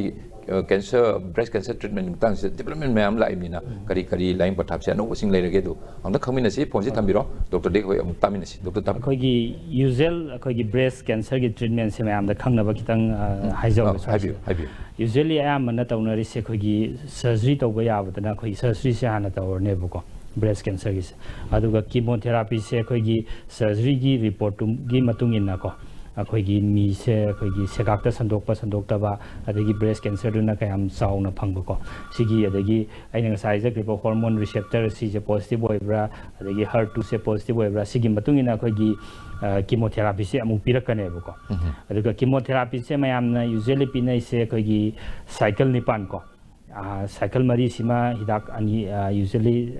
ꯀꯦꯟꯁꯔ ꯕ꯭ꯔꯦꯁ ꯀꯦꯟꯁꯔ ꯇ꯭ꯔꯤꯠꯃꯦꯟꯒꯤ ꯃꯇꯥꯡꯁꯤꯗ ꯗꯤꯕꯂꯞꯃꯦꯟ ꯃꯌꯥꯝ ꯂꯥꯛꯏꯕꯅꯤꯅ ꯀꯔꯤ ꯀꯔꯤ ꯂꯥꯏꯌꯦꯡ ꯄꯊꯥꯞꯁꯦ ꯑꯅꯧꯕꯁꯤꯡ ꯂꯩꯔꯒꯦ ꯑꯗꯨ ꯑꯃꯨꯛꯇ ꯈꯪꯃꯤꯟꯅꯁꯤ ꯐꯣꯟꯁꯤ ꯊꯝꯕꯤꯔꯣ ꯗꯣꯛꯇꯔꯗꯒꯤ ꯑꯩꯈꯣꯏ ꯑꯃꯨꯛ ꯇꯥꯃꯤꯟꯅꯁꯤ ꯗꯣꯛꯇꯔ ꯑꯩꯈꯣꯏꯒꯤ ꯌꯨꯖꯨꯋꯦꯜ ꯑꯩꯈꯣꯏꯒꯤ ꯕ꯭ꯔꯦꯁ ꯀꯦꯟꯁꯔꯒꯤ ꯇ꯭ꯔꯤꯠꯃꯦꯟꯁꯦ ꯃꯌꯥꯝꯗ ꯈꯪꯅꯕ ꯈꯤꯇꯪ ꯍꯥꯏꯖꯧꯒꯦ ꯍꯥꯏꯕꯤꯌꯨ ꯌꯨꯖꯨꯋꯦꯜꯂꯤ ꯑꯌꯥꯝꯕꯅ ꯇꯧꯅꯔꯤꯁꯦ ꯑꯩꯈꯣꯏꯒꯤ ꯁꯔꯖꯔꯤ ꯇꯧꯕ ꯌꯥꯕꯗꯅ ꯑꯩꯈꯣꯏꯒꯤ ꯁꯔꯖꯔꯤꯁꯦ ꯍꯥꯟꯅ ꯇꯧꯔꯅꯦꯕꯀꯣ ꯕ꯭ꯔꯦꯁ ꯀꯦꯟꯁꯔꯒꯤꯁꯦ ꯑꯗꯨꯒ ꯀꯤꯃꯣꯊꯦꯔꯥꯄꯤꯁꯦ ꯑꯩꯈꯣꯏꯒꯤ ꯁꯔꯖꯔꯤꯒꯤ ꯔꯤꯄꯣꯔꯠꯇꯨꯒꯤ ꯃꯇꯨꯡ ꯏꯟꯅꯀꯣ ꯑꯩꯈꯣꯏꯒꯤ ꯃꯤꯁꯦ ꯑꯩꯈꯣꯏꯒꯤ ꯁꯦꯒꯥꯛꯇ ꯁꯟꯗꯣꯛꯄ ꯁꯟꯗꯣꯛꯇꯕ ꯑꯗꯒꯤ ꯕ꯭ꯔꯦꯁ ꯀꯦꯟꯁꯔꯗꯨꯅ ꯀꯌꯥꯝ ꯆꯥꯎꯅ ꯐꯪꯕꯀꯣ ꯁꯤꯒꯤ ꯑꯗꯒꯤ ꯑꯩꯅ ꯉꯁꯥꯏ ꯍꯥꯏꯖꯈ꯭ꯔꯤꯕ ꯍꯣꯔꯃꯣꯟ ꯔꯤꯁꯦꯞꯇꯔ ꯁꯤꯁꯦ ꯄꯣꯖꯤꯇꯤቭ ꯑꯣꯏꯕ꯭ꯔꯥ ꯑꯗꯒꯤ HER2ꯁꯦ ꯄꯣꯖꯤꯇꯤቭ ꯑꯣꯏꯕ꯭ꯔꯥ ꯁꯤꯒꯤ ꯃꯇꯨꯡ ꯏꯟꯅ ꯑꯩꯈꯣꯏꯒꯤ ꯀꯤꯃꯣꯊꯦꯔꯥꯄꯤꯁꯦ ꯑꯃꯨꯛ ꯄꯤꯔꯛꯀꯅꯦꯕꯀꯣ ꯑꯗꯨꯒ ꯀꯤꯃꯣꯊꯦꯔꯥꯄꯤꯁꯦ ꯃꯌꯥꯝꯅ ꯌꯨꯖꯨꯋꯦꯜꯂꯤ ꯄꯤꯅꯩꯁꯦ ꯑꯩꯈꯣꯏꯒꯤ ꯁꯥꯏꯀꯜ 9 ꯀꯣ ꯁꯥꯏꯀꯜ 4ꯁꯤꯃ ꯍꯤꯗꯥꯛ ꯑꯅꯤ ꯌꯨꯖꯨꯋꯦꯜꯂꯤ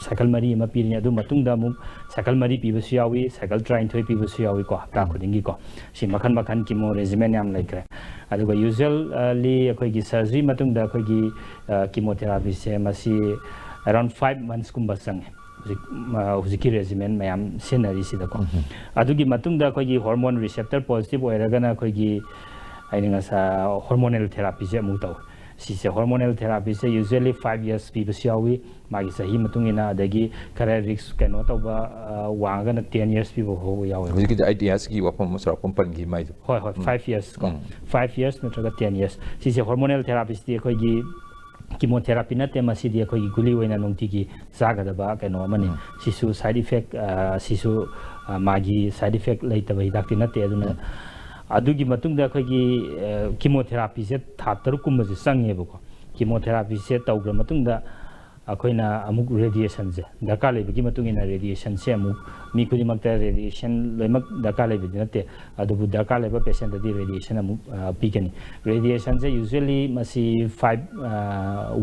ꯁꯥꯏꯀꯜ 4 ꯑꯃ ꯄꯤꯔꯅꯤ ꯑꯗꯨ ꯃꯇꯨꯡꯗ ꯑꯃꯨꯛ ꯁꯥꯏꯀꯜ 4 ꯄꯤꯕꯁꯨ ꯌꯥꯎꯏ ꯁꯥꯏꯀꯜ 19 ꯄꯤꯕꯁꯨ ꯌꯥꯎꯏꯀꯣ ꯍꯞꯇꯥ ꯈꯨꯗꯤꯡꯒꯤꯀꯣ ꯁꯤ ꯃꯈꯟ ꯃꯈꯟ ꯀꯤꯃꯣ ꯔꯦꯖꯤꯃꯦꯟ ꯌꯥꯝ ꯂꯩꯈ꯭ꯔꯦ ꯑꯗꯨꯒ ꯌꯨꯖꯨꯋꯦꯜꯂꯤ ꯑꯩꯈꯣꯏꯒꯤ ꯁꯔꯖꯔꯤ ꯃꯇꯨꯡꯗ ꯑꯩꯈꯣꯏꯒꯤ ꯀꯤꯃꯣꯊꯦꯔꯥꯄꯤꯁꯦ मसी अराउंड 5 months कुंबा चंगे हुजिकी रेजिमेंट मैम सिनरीसीदको अदुगी मतुंगदा अखोगी हार्मोन रिसेप्टर पॉजिटिव ओइरगना अखोगी आइना ngasa hormonal therapy je amu taw सिसे हार्मोनल थेरापी से यूजुअली 5 years पीबस यावी मागी सही मतुंगिना अदगी खरे रिक्स कैनो तौबा वांगना 10 years पीबो हो यावी हुजिक द आइडियास की वफम मसरा पंपन की माइ होय होय 5 years को 5 years नत्रगा 10 years सिसे हार्मोनल थेरापी से अखोगी कीमोथेरापी नते मसीदी अखोगी गुली वैना नुंगतिगी जागदबा कैनो अमनी सिसु साइड इफेक्ट सिसु मागी साइड इफेक्ट लेतबा हिदाक्ति नते अदुना अदुगी मतुंगदा अखोगी कीमोथेरापी से था तरुक कुमजे संगेबको कीमोथेरापी से तौग्र मतुंगदा अखोइना अमुक रेडिएशन से दरकार लेबगी मतुंगिना रेडिएशन से अमुक मी खुदिमक्ता रेडिएशन लेमक दरकार लेबदी नते अदुबु दरकार लेबा पेशेंट दि रेडिएशन अमुक पीगनी रेडिएशन से यूजुअली मसी 5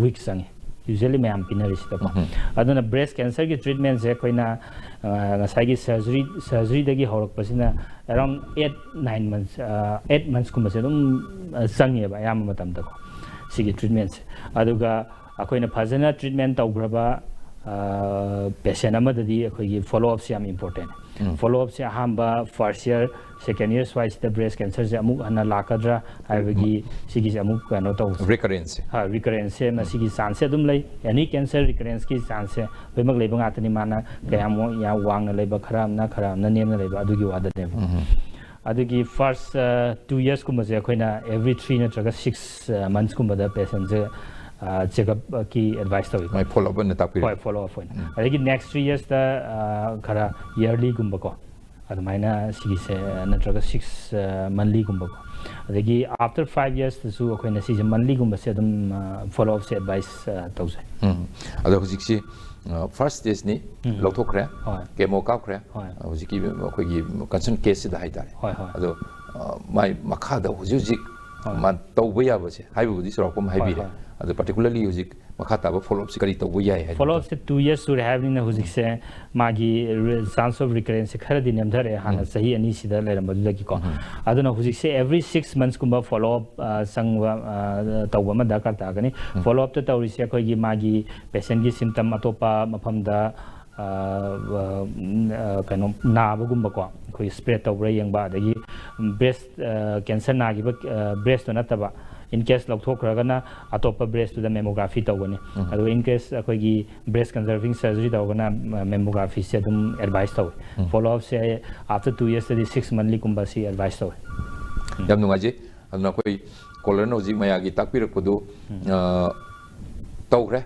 weeks संगे यूजुअली मैम पिनरिस तको अदुना ब्रेस्ट कैंसर की ट्रीटमेंट से कोइना ngसाइगी सर्जरी दगी हौरकपसिना अराउंड 8 months 8 months कुमसे दम संगेबा याम मतम तको सिगी ट्रीटमेंट से अदुगा अखोइना फजना ट्रीटमेंट तौग्रबा पेशेंट अमददी अखोइगी फॉलो अप से याम इंपोर्टेंट फॉलो अप से अहमबा फर्स्ट ईयर सेकेंड ईयर स्वाइस द ब्रेस्ट कैंसर से अमुक हना लाकद्रा हाइबगी सिगी से अमुक कनो तो रिकरेंस हां रिकरेंस से मसिगी चांस से दुम लई एनी कैंसर रिकरेंस की चांस से बेमक लेबा गातनी माना कयामो या वांगना लेबा खरामना नेमना लेबा अदुगी वादने अदुगी फर्स्ट 2 years कुमजे अखोइना एवरी 3 नत्रगा 6 months कुमदा पेशेंट से चेकअप की एडवाइस तो माय फॉलो अप न तापि होय फॉलो अप होय अदगी नेक्स्ट 3 years दा खरा ईयरली गुंबको अदमाइना सिगी से नत्रगा 6 monthly गुंबको अदगी आफ्टर 5 years तसु अखोइना सिजे monthly गुंब से अदम फॉलो अप से एडवाइस तौसे अदो हुजिकसी फर्स्ट स्टेज नि लौथोखरे केमो काखरे हुजिकी अखोगी कंसर्न केस से हाइतारे अदो माय मखादा हुजिक मा तौबा याबसे हाइबुदी सरकम हाइबिरे अदो पर्टिकुलरली हुजिक मखाताबा फॉलो अप से करी तौबा याय है फॉलो अप से 2 years सुर हैवनिन हुजिक से मागी चांस ऑफ रिकरेंस खरदि नेमधरे हाना सही अनि सिदा लेरमदुदगी को अदुना हुजिक से एवरी 6 months कुंबा फॉलो अप संगवा तौबा म दरकार तागनी फॉलो अप त तौरिसे अखोगी मागी पेशेंट की सिम्पटम अतोपा मफमदा कनो नाबगुंबको अखोई स्प्रेड तौब्रा यंगबा अदगी ब्रेस्ट कैंसर नागिबा ब्रेस्ट नतबा इन केस लौथोखरगना अतोपा ब्रेस्ट द मेमोग्राफी तौगनी अदो इन केस अखोगी ब्रेस्ट कंजर्विंग सर्जरी तौगना मेमोग्राफी से तुम एडवाइस तौ फॉलो अप से आफ्टर 2 years दी 6 monthly कुंबा से एडवाइस तौ यम नुंगाजे अदना कोई कॉलर नोजी मयागी ताकपिरकदो तौग्रे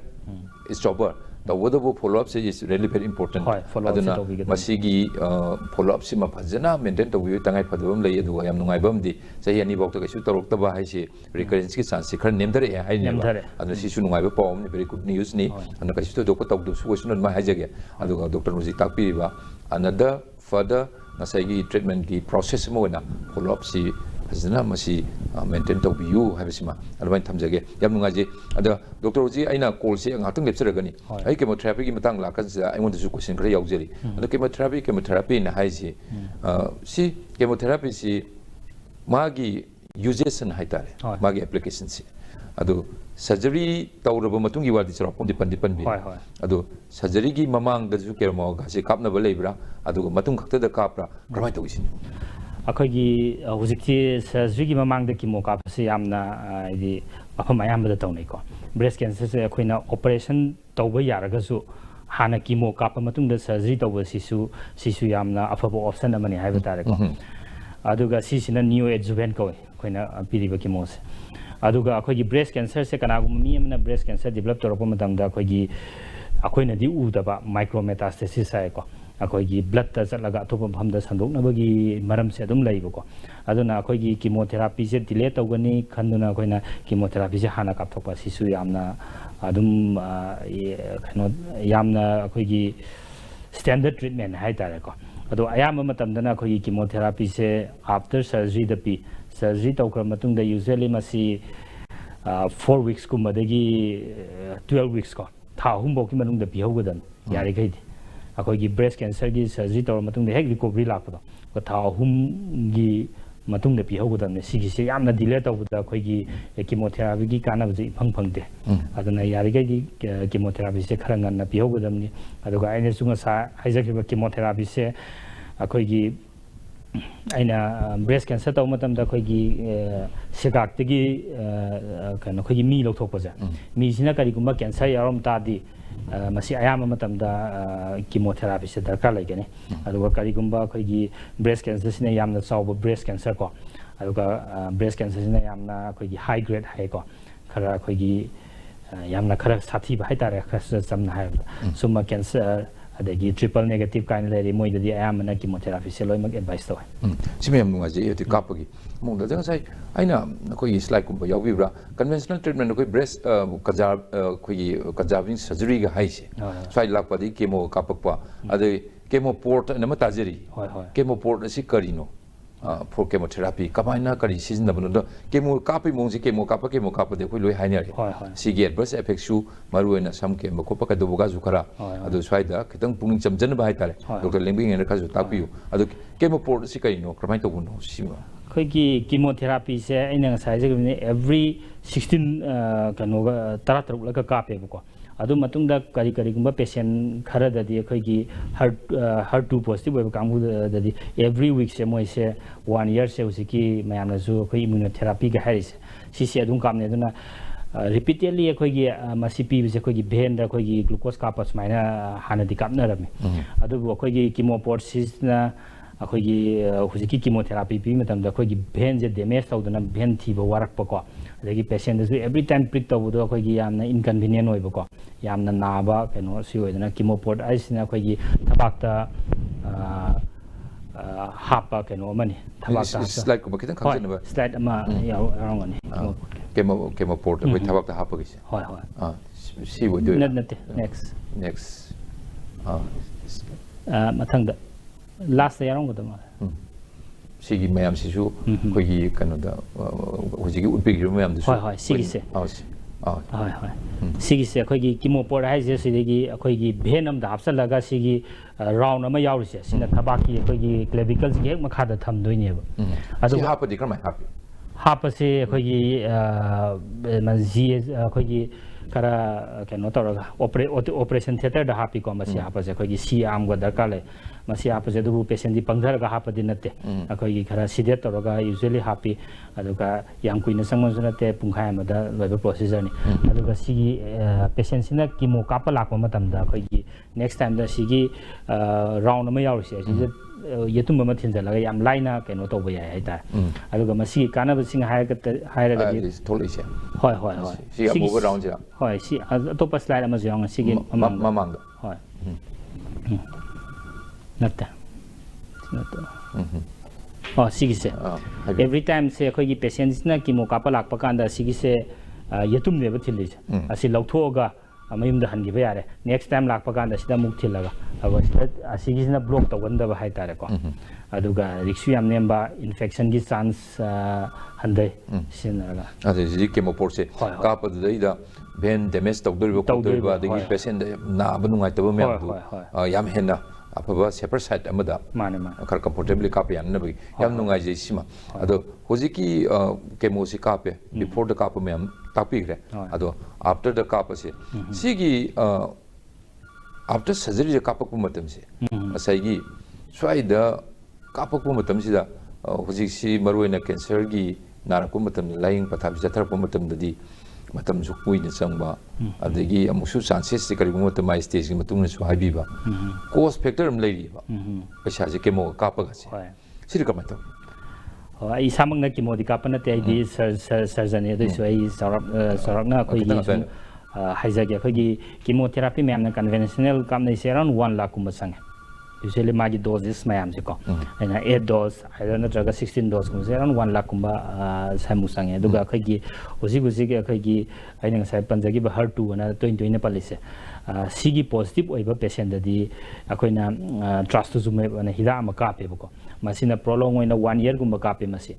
स्टॉपर तवदबो फॉलो अप से इज रियली वेरी इंपोर्टेंट अदना मसीगी फॉलो अप सिमा फजना मेंटेन तौबि तंगाइ फदबम लय अदुगा याम नुंगाइबम दि सही अनि बौत कैसु तरोक्तबा हाइसे रिकरेंस की चांस खर नेमदरे हाइने अदना सिसु नुंगाइबा पावम नि वेरी गुड न्यूज नि अदना कैसु दोको तौदु सुगोसुन मा हाइजगे अदुगा डॉक्टर मुजी ताकपिबा अनदर फर्दर नसाइगी ट्रीटमेंट की प्रोसेस मोना फॉलो अप सी फजना मसी मेंटेन तौबियु हाइबसिमा अदबाइन थमजगे याम नुंगाजे अदा डॉक्टर जी आइना कॉल से ngатung lepsiragani ai chemotherapy की मतंग लाकन से आई वांट टू क्वेश्चन खरे यावजरी अदा chemotherapy ना हाइसी सी chemotherapy सी मागी यूजेशन हाइतारे मागी एप्लीकेशन से अदो सर्जरी तौरब मतुंग की वादी सरो पंदी पंबी अदो सर्जरी की ममांग दजु केरमो गासे कापना बलेब्रा अदो मतुंग खक्ता द कापरा क्रमाय तौसिन अखोगी हुजिकि सर्जरी की ममांग की मोका से यामना इदि अफम आयामबद तौनैको ब्रेस्ट कैंसर से अखोइना ऑपरेशन तौबा यारगसु हाना कीमो काप मतुंग सर्जरी तौबा सिसु यामना अफबो ऑप्शन अमनि हाइबा तारेको अदुगा सिसिना न्यू एडजुवेंट को अखोइना पिरिबा कीमो से अदुगा अखोगी ब्रेस्ट कैंसर से कनागुम मी अमना ब्रेस्ट कैंसर डेवलप तौरप मतंगदा अखोगी अखोइना दि उदबा माइक्रोमेटास्टेसिस आइको अखोगी ब्लड ता चलगा अतोप मफमदा संदोकनबगी मरम से अदुम लैबको अदुना अखोगी कीमोथेरापी से डिले तौगनी खंदुना अखोइना कीमोथेरापी से हाना कापथोकपा सिसु यामना अदुम कनो यामना अखोगी स्टैंडर्ड ट्रीटमेंट हाइ तारेको अदो अयाम मतमदना अखोगी कीमोथेरापी से आफ्टर सर्जरी दपी सर्जरी तौकर मतुंगदा यूजुअली मसी 4 weeks कुमदगी 12 weeks को था हुमबो की मनुंगदा पिहौगदन यारे गैदि अखोगी ब्रेस्ट कैंसर की सर्जरी तौर मतुंगदा हेक रिकवरी लापदो को था हुमगी मतुंगदा पिहौगदन सिगी से यामना डिले तौबदा अखोगी कीमोथेरापी की कानाबजे इफंग फंगते अदना यारे गैदि कीमोथेरापी से खरंगना पिहौगदमनी अदुगा आइने सुंगा सा हाइजखिबा कीमोथेरापी से अखोगी aina breast cancer taw matam da khoi gi sigak tigi kan khoi gi mi lo thok paja mi sina kari gumba cancer yarom ta di masi ayama matam da chemotherapy se darkar lai gane aduga kari gumba khoi gi breast cancer sina yamna chawba breast cancer ko aduga breast cancer sina yamna khoi gi high grade hai ko khara khoi gi yamna khara sathi ba hai tare khara samna hai summa cancer adagi triple negative kind leri moi da di ayamna chemotherapy se loi mak advice to simem nunga je yoti kapagi mong da jang sai aina koi slide kum yaw bi bra conventional treatment koi breast kajar koi kajaving surgery ga hai se sai lak pa di chemo kapak pa ade chemo port na ma tajeri chemo port si karino for chemotherapy kamaina kari season da bano chemo kapi mong si chemo kapa de koi loi hai ne si get breast effect su maru na sam chemo ko pa ka do ga zu khara adu sai da kitang pung cham jan ba hai tare doctor lengbing en ka zu tapiu adu chemo port si karino kramai to guno si ma khoi gi chemotherapy se aina sai je every 16 kanoga tara taruk la ka kape ko adu matung da kari kari gumba patient khara da di khoi gi HER2 positive web kamu da di every week se moi se 1 year se usiki mayam na zu khoi immunotherapy ga haris si se adung kam ne duna repeatedly khoi gi masi pi se khoi gi vein da khoi gi glucose ka pas maina hana di kap na rame adu khoi gi chemoport na khoi gi hujiki chemotherapy pi matam da khoi gi vein je damage taw duna vein thi ba warak pa ko adagi patient su every time prick taw do khoi gi yamna inconvenient oi ba ko yamna na ba keno si oi dana chemoport aisina khoi gi thabak ta hapa keno mani thabak ta slide ko bakita khang ba slide ama yaw arong ani chemoport ko thabak ta hapa gi hoi si wo do next mathang da last year on gudama sigi mayam sisu kogi kanoda hojigi utbig mayam du hoi sigi se hoi sigi se kogi chemoport hai je sidigi kogi venam da hapsa laga sigi round ama yaw se sina thabaki kogi clavicle ge makha da tham doi ne ba adu hapa di kramai hapa se kogi manzi kogi kara keno toraga operation theater da happy ko masi hapa se kogi si am go da kale masi hapa se du patient di pangdar ga hapa di nate kogi kara sidet toraga usually happy aduga yang kuina sangman sunate pungkhai ma da loiba procedure ni aduga si patient sina chemo kapa lakpa matam da kogi next time da sigi round ma yaw se yetum ma thinja laga yam laina keno to ba yai ta aduga masi kana ba sing hai ga di tholai se hoi si abu round ja hoi si atopa slide ama jong sigi mamang hoi natta oh sigi se every time se khoi gi patients na chemo kapa lakpa kanda sigi se yetum ne ba thili asi lauthoga amayum da hangi ba yare next time lakpa kanda sida muk thilaga aba asigi sina block tawanda ba hai tare ko aduga riksu yam nemba infection gi chance handai sinaga ade ji chemoport se kapa da vein damage tawdoriba dagi patient na ba nungai taba me yam henna apaba separate site amada mane khar comfortably kape yan na yam nungai je sima ado hojiki chemo si kape before the kape me tapi gre ado after the kape se sigi after surgery je kape matam se asai gi swai da kape matam si da hojik si maruina cancer gi naraku matam laing pathap jathar matam dadi matam su kuina changba adagi amusu chances se kari mo tamai stage gi matung na su haibi ba cost factor am leiri ba paisa je chemo kapa ga se siri ka matam ai samang na chemo di kapa na te di surgeon e doi su ai sarap na khoi gi haiza ge khoi gi chemotherapy me amna conventional kam nei se around 1 lakh kum sang usually magi doses mayam se ko ana 8 dose either na traga 16 dose kum se around 1 lakh kumba samu sang e duga khoi gi hosi ge khoi gi aina sai panjagi ba HER2 na 20 na palise sigi positive oiba patient dadi akoina trastuzumab na hida ama kape ko masina prolong oina 1 year gumba kape masi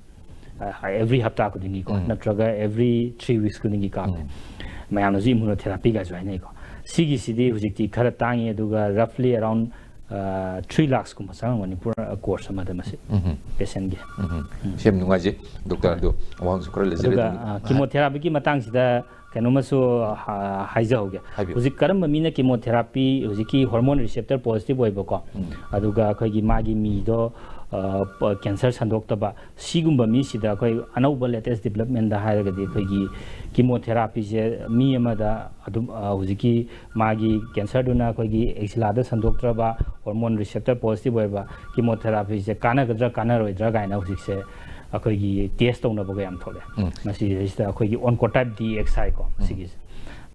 every hafta ko dingi ko na traga every 3 weeks ko dingi kape mayam ji immunotherapy ga join ko sigi sidi hujikti khara tangi duga roughly around 3 lakhs kuma sang wani pura course ma da masi patient ge sem nunga je doctor do awang su kra le chemotherapy ki matang sida ꯀꯩꯅꯣꯃꯁꯨ ꯍꯥꯏꯖꯍꯧꯒꯦ ꯍꯧꯖꯤꯛ ꯀꯔꯝꯕ ꯃꯤꯅ ꯀꯤꯃꯣꯊꯦꯔꯥꯄꯤ ꯍꯧꯖꯤꯛꯀꯤ hormone ꯔꯤꯁꯦꯞꯇꯔ ꯄꯣꯖꯤꯇꯤቭ ꯑꯣꯏꯕꯀꯣ ꯑꯗꯨꯒ ꯑꯩꯈꯣꯏꯒꯤ ꯃꯥꯒꯤ ꯃꯤꯗꯣ cancer ꯁꯟꯗꯣꯛꯇꯕ ꯁꯤꯒꯨꯝꯕ ꯃꯤꯁꯤꯗ ꯑꯩꯈꯣꯏ ꯑꯅꯧꯕ ꯂꯦꯇꯦꯁ ꯗꯤꯕꯂꯞꯃꯦꯟꯗ ꯍꯥꯏꯔꯒꯗꯤ ꯑꯩꯈꯣꯏꯒꯤ ꯀꯤꯃꯣꯊꯦꯔꯥꯄꯤꯁꯦ ꯃꯤ ꯑꯃꯗ ꯑꯗꯨꯝ ꯍꯧꯖꯤꯛꯀꯤ ꯃꯥꯒꯤ ꯀꯦꯟꯁꯔꯗꯨꯅ ꯑꯩꯈꯣꯏꯒꯤ ꯑꯦꯛꯁꯤꯂꯥꯗ ꯁꯟꯗꯣꯛꯇ꯭ꯔꯕ ꯍꯣꯔꯃꯣꯟ ꯔꯤꯁꯦꯞꯇꯔ ꯄꯣꯖꯤꯇꯤቭ ꯑꯣꯏꯕ ꯀꯤꯃꯣꯊꯦꯔꯥꯄꯤꯁꯦ ꯀꯥꯟꯅꯒꯗ꯭ꯔꯥ ꯀꯥꯟꯅꯔꯣꯏꯗ꯭ꯔꯥ ꯀꯥꯏꯅ ꯍꯧꯖꯤꯛꯁꯦ ꯑꯩꯈꯣꯏꯒꯤ ꯇꯦꯁ ꯇꯧꯅꯕꯒ ꯌꯥꯝ ꯊꯣꯛꯑꯦ ꯃꯁꯤꯁꯤꯗ ꯑꯩꯈꯣꯏꯒꯤ ꯑꯣꯟꯀꯣꯇꯥꯏꯞ DXI ꯀꯣ ꯁꯤꯒꯤꯁꯦ